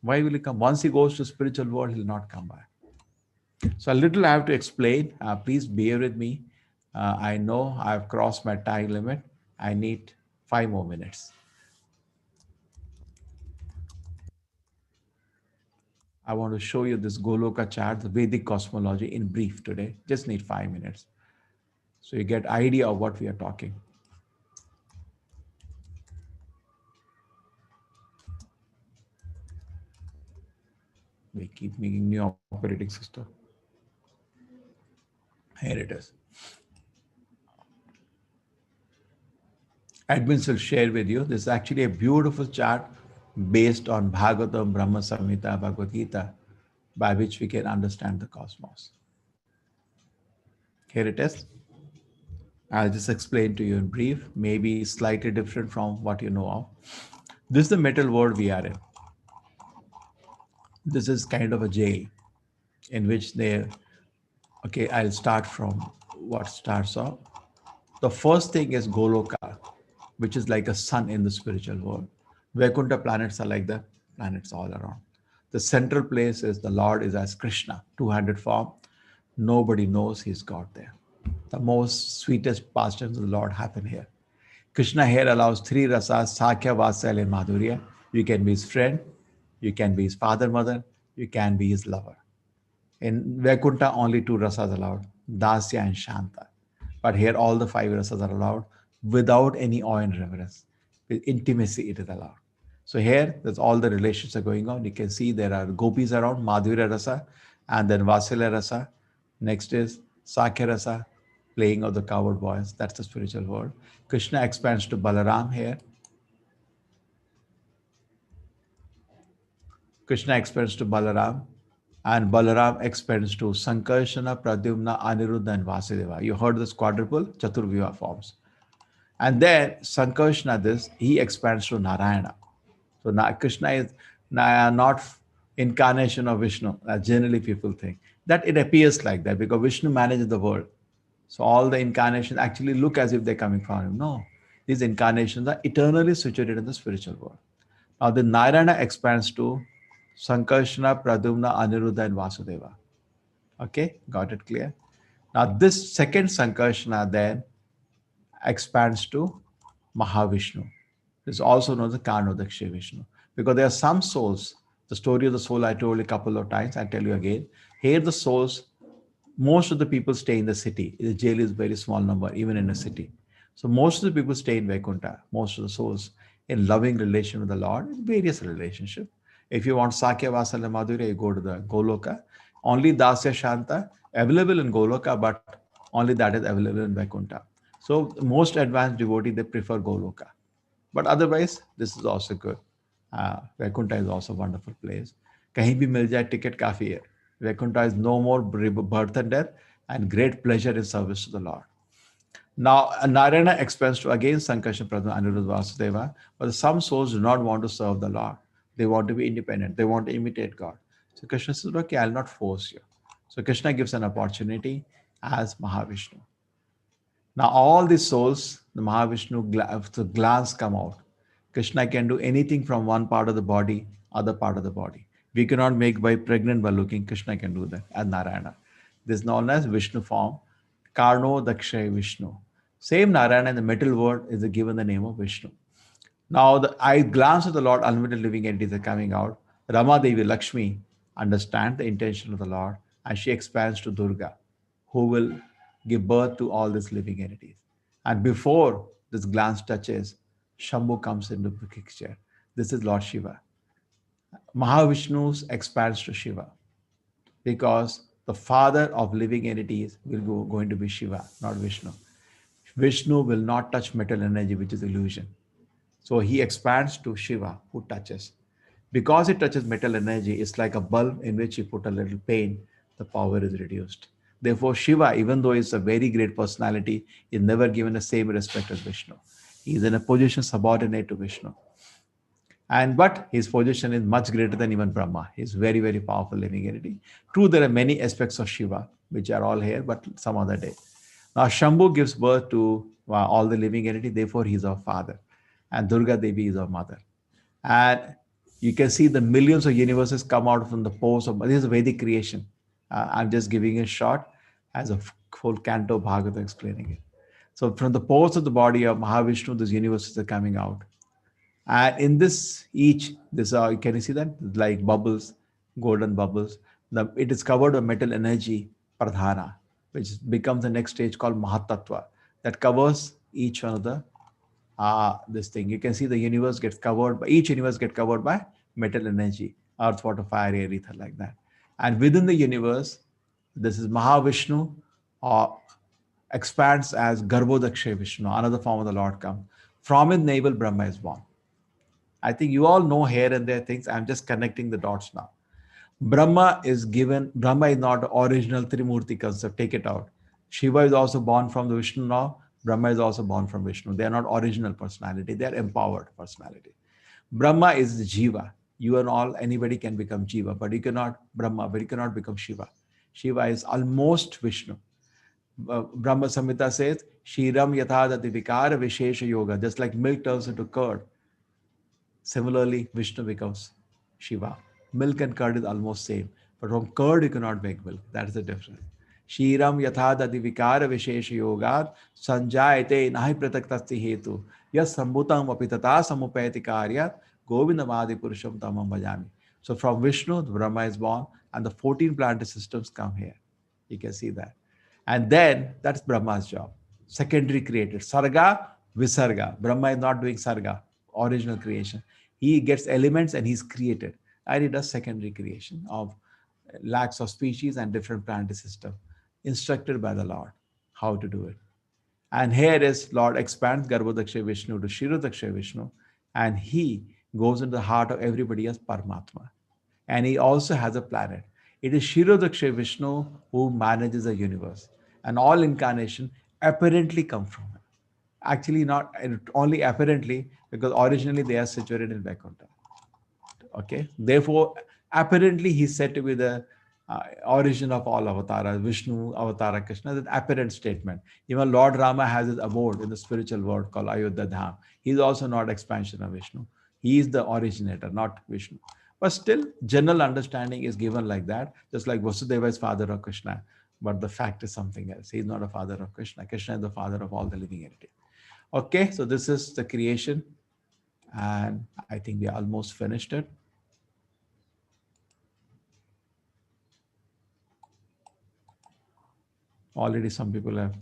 Why will he come? Once he goes to spiritual world, he'll not come back. So a little I have to explain. Please bear with me. I know I've crossed my time limit. I need 5 more minutes. I want to show you this Goloka chart, the Vedic cosmology in brief today. Just need 5 minutes. So you get idea of what we are talking. We keep making new operating system. Here it is. Admins will share with you. This is actually a beautiful chart based on Bhagavatam, Brahma Samhita, Bhagavad Gita, by which we can understand the cosmos. Here it is. I'll just explain to you in brief, maybe slightly different from what you know of. This is the metal world we are in. This is kind of a jail in which they, okay, I'll start from what starts off. The first thing is Goloka, which is like a sun in the spiritual world. Vaikuntha planets are like the planets all around. The central place is the Lord is as Krishna, two-handed form. Nobody knows he's God there. The most sweetest pastimes of the Lord happen here. Krishna here allows three rasas, Sakya, Vatsalya, and Madhurya. You can be his friend, you can be his father, mother, you can be his lover. In Vaikuntha, only two rasas allowed, Dasya and Shanta. But here, all the five rasas are allowed without any awe and reverence. With intimacy, it is allowed. So here, there's all the relations are going on. You can see there are gopis around, Madhurya rasa, and then Vasilya rasa. Next is Sakya rasa, playing of the coward boys. That's the spiritual world. Krishna expands to Balaram here. Krishna expands to Balaram, and Balaram expands to Sankarshana, Pradyumna, Aniruddha, and Vasudeva. You heard this quadruple, Chaturvyuha forms. And then Sankarshana, this, he expands to Narayana. So Krishna is not incarnation of Vishnu, as generally people think. That it appears like that because Vishnu manages the world. So all the incarnations actually look as if they're coming from him. No, these incarnations are eternally situated in the spiritual world. Now the Narayana expands to Sankarshana, Pradyumna, Aniruddha, and Vasudeva. Okay, got it clear? Now this second Sankarshana then expands to Mahavishnu. This is also known as the Karnodaksha Vishnu. Because there are some souls, the story of the soul I told a couple of times, I'll tell you again. Here the souls, most of the people stay in the city. The jail is very small number, even in a city. So most of the people stay in Vaikuntha, most of the souls in loving relation with the Lord, in various relationships. If you want Sakya, Vasalya, Madhurya, you go to the Goloka. Only Dasya Shanta available in Goloka, but only that is available in Vaikuntha. So most advanced devotee, they prefer Goloka. But otherwise, this is also good. Vaikuntha is also a wonderful place. Kahin bhi mil jaye ticket kafi hai. Vaikuntha is no more birth and death and great pleasure in service to the Lord. Now, Narayana expands to again Sankarshan Pradhan, Aniruddha Vasudeva, but some souls do not want to serve the Lord. They want to be independent. They want to imitate God. So Krishna says, okay, I'll not force you. So Krishna gives an opportunity as Mahavishnu. Now all these souls, the Mahavishnu, the glands come out. Krishna can do anything from one part of the body, other part of the body. We cannot make by pregnant by looking. Krishna can do that as Narayana. This is known as Vishnu form. Karno Dakshay Vishnu. Same Narayana in the middle word is given the name of Vishnu. Now I glance at the Lord, unlimited living entities are coming out. Rama Devi Lakshmi understand the intention of the Lord and she expands to Durga, who will give birth to all these living entities. And before this glance touches, Shambhu comes into the picture. This is Lord Shiva. Mahavishnu expands to Shiva because the father of living entities will going to be Shiva, not Vishnu. Vishnu will not touch metal energy, which is illusion. So he expands to Shiva, who touches. Because it touches metal energy, it's like a bulb in which you put a little paint, the power is reduced. Therefore, Shiva, even though he's a very great personality, is never given the same respect as Vishnu. He's in a position subordinate to Vishnu. But his position is much greater than even Brahma. He's very, very powerful living entity. True, there are many aspects of Shiva, which are all here, but some other day. Now, Shambhu gives birth to all the living entity, therefore he's our father. And Durga Devi is our mother. And you can see the millions of universes come out from the pores of, this is Vedic creation. I'm just giving a short as a full canto Bhagavad explaining it. So from the pores of the body of Mahavishnu, these universes are coming out. And in this, can you see that? Like bubbles, golden bubbles. It is covered with metal energy, pradhana, which becomes the next stage called Mahatattva, that covers each one of the this thing. You can see the universe gets covered by, each universe gets covered by metal energy, earth, water, fire, air, ether, like that. And within the universe, this is Mahavishnu expands as Garbhodakshay Vishnu, another form of the Lord comes. From his navel, Brahma is born. I think you all know here and there things. I'm just connecting the dots now. Brahma is not the original Trimurti concept. Take it out. Shiva is also born from the Vishnu now. Brahma is also born from Vishnu. They are not original personality. They are empowered personality. Brahma is the Jiva. You and all, anybody can become Jiva, but you cannot Brahma, but you cannot become Shiva. Shiva is almost Vishnu. Brahma Samhita says, Shiram Yathadati Vikara Vishesha Yoga. Just like milk turns into curd, similarly, Vishnu becomes Shiva. Milk and curd is almost same, but from curd you cannot make milk. That is the difference. Shiram Yathadati Vikara Vishesha Yoga Sanjayate Nahi Prataktasthi Hetu Yas Sambutam Apitata Samupayati Karya Govindamadi Purusham Tamam Bhajami. So from Vishnu, the Brahma is born, and the 14 planetary systems come here. You can see that. And then that's Brahma's job. Secondary created. Sarga, Visarga. Brahma is not doing Sarga, original creation. He gets elements and he's created. And he does secondary creation of lakhs of species and different planetary systems, instructed by the Lord how to do it. And here is Lord expands Garbhodakshay Vishnu to Shirodakshay Vishnu, and he goes into the heart of everybody as Paramatma. And he also has a planet. It is Shirodakshay Vishnu who manages the universe. And all incarnation apparently come from him. Actually, not only apparently, because originally they are situated in Vaikuntha. Okay, therefore, apparently he's said to be the origin of all avatars, Vishnu, Avatara, Krishna. That's an apparent statement. Even Lord Rama has his abode in the spiritual world called Ayodhya Dham. He's also not expansion of Vishnu. He is the originator, not Vishnu. But still, general understanding is given like that, just like Vasudeva is father of Krishna. But the fact is something else. He's not a father of Krishna. Krishna is the father of all the living entity. Okay, so this is the creation. And I think we almost finished it. Already some people have.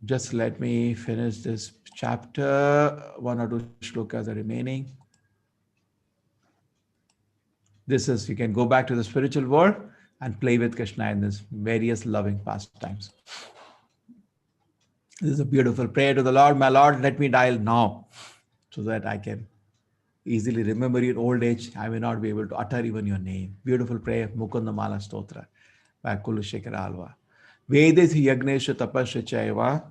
Just let me finish this chapter. 1 or 2 shlokas are remaining. This is, you can go back to the spiritual world and play with Krishna in this various loving pastimes. This is a beautiful prayer to the Lord. My Lord, let me die now so that I can easily remember you in old age. I may not be able to utter even your name. Beautiful prayer, Mukunda Mala Stotra by Kulashekara Alva. Vedesu Yagnesha Tapasya Chaiva,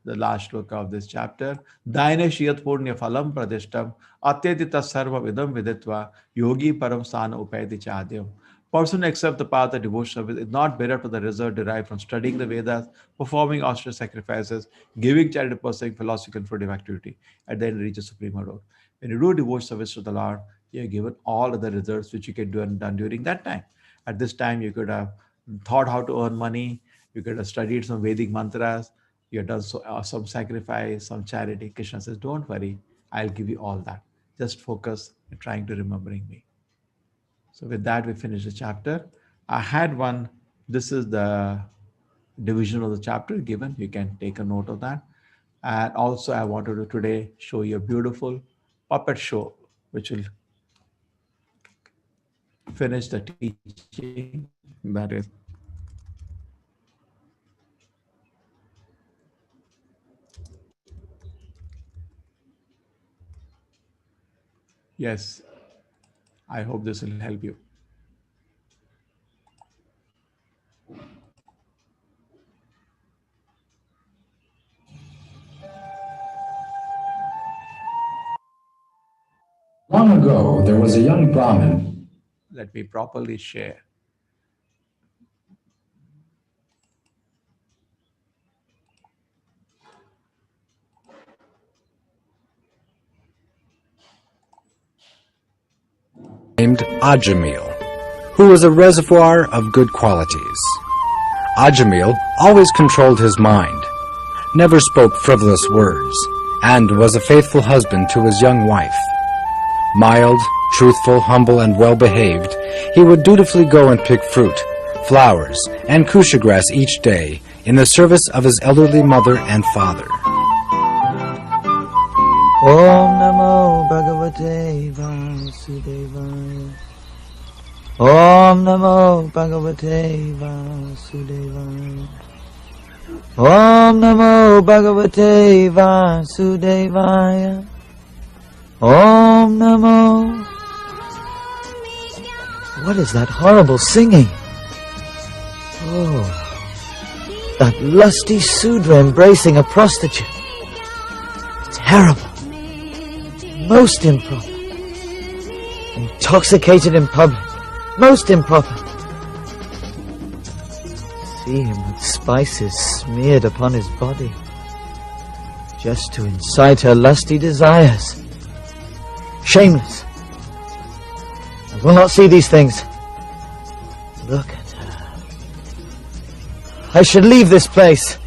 the last sloka of this chapter. Daine Shiyat Purnya Phalam Pradishtam Atyatita Sarva Vidam Viditva Yogi Param Sana Upayati Chadyam. Person who accepts the path of devotion is not better to the result derived from studying the Vedas, performing austere sacrifices, giving charity, pursuing philosophical and fruitive activity. At the end, reaches supreme abode. When you do devotion service to the Lord, you are given all other results which you can do and done during that time. At this time, you could have thought how to earn money. You could have studied some Vedic mantras. You have done some sacrifice, some charity. Krishna says, don't worry, I'll give you all that. Just focus on trying to remembering me. So with that, we finish the chapter. I had one, this is the division of the chapter given. You can take a note of that. And also I wanted to today show you a beautiful puppet show, which will finish the teaching. That is. Yes, I hope this will help you. Long ago, there was a young Brahmin. Let me properly share. Named Ajamil, who was a reservoir of good qualities. Ajamil always controlled his mind, never spoke frivolous words, and was a faithful husband to his young wife. Mild, truthful, humble, and well-behaved, he would dutifully go and pick fruit, flowers, and kusha grass each day in the service of his elderly mother and father. Om Namo Bhagavate Vasudevaya. Om Namo Bhagavate Vasudevaya. Om Namo Bhagavate Vasudevaya. Om Namo. What is that horrible singing? Oh. That lusty Sudra embracing a prostitute. Terrible. Most improper. Intoxicated in public. Most improper. See him with spices smeared upon his body, just to incite her lusty desires. Shameless. I will not see these things. Look at her. I should leave this place.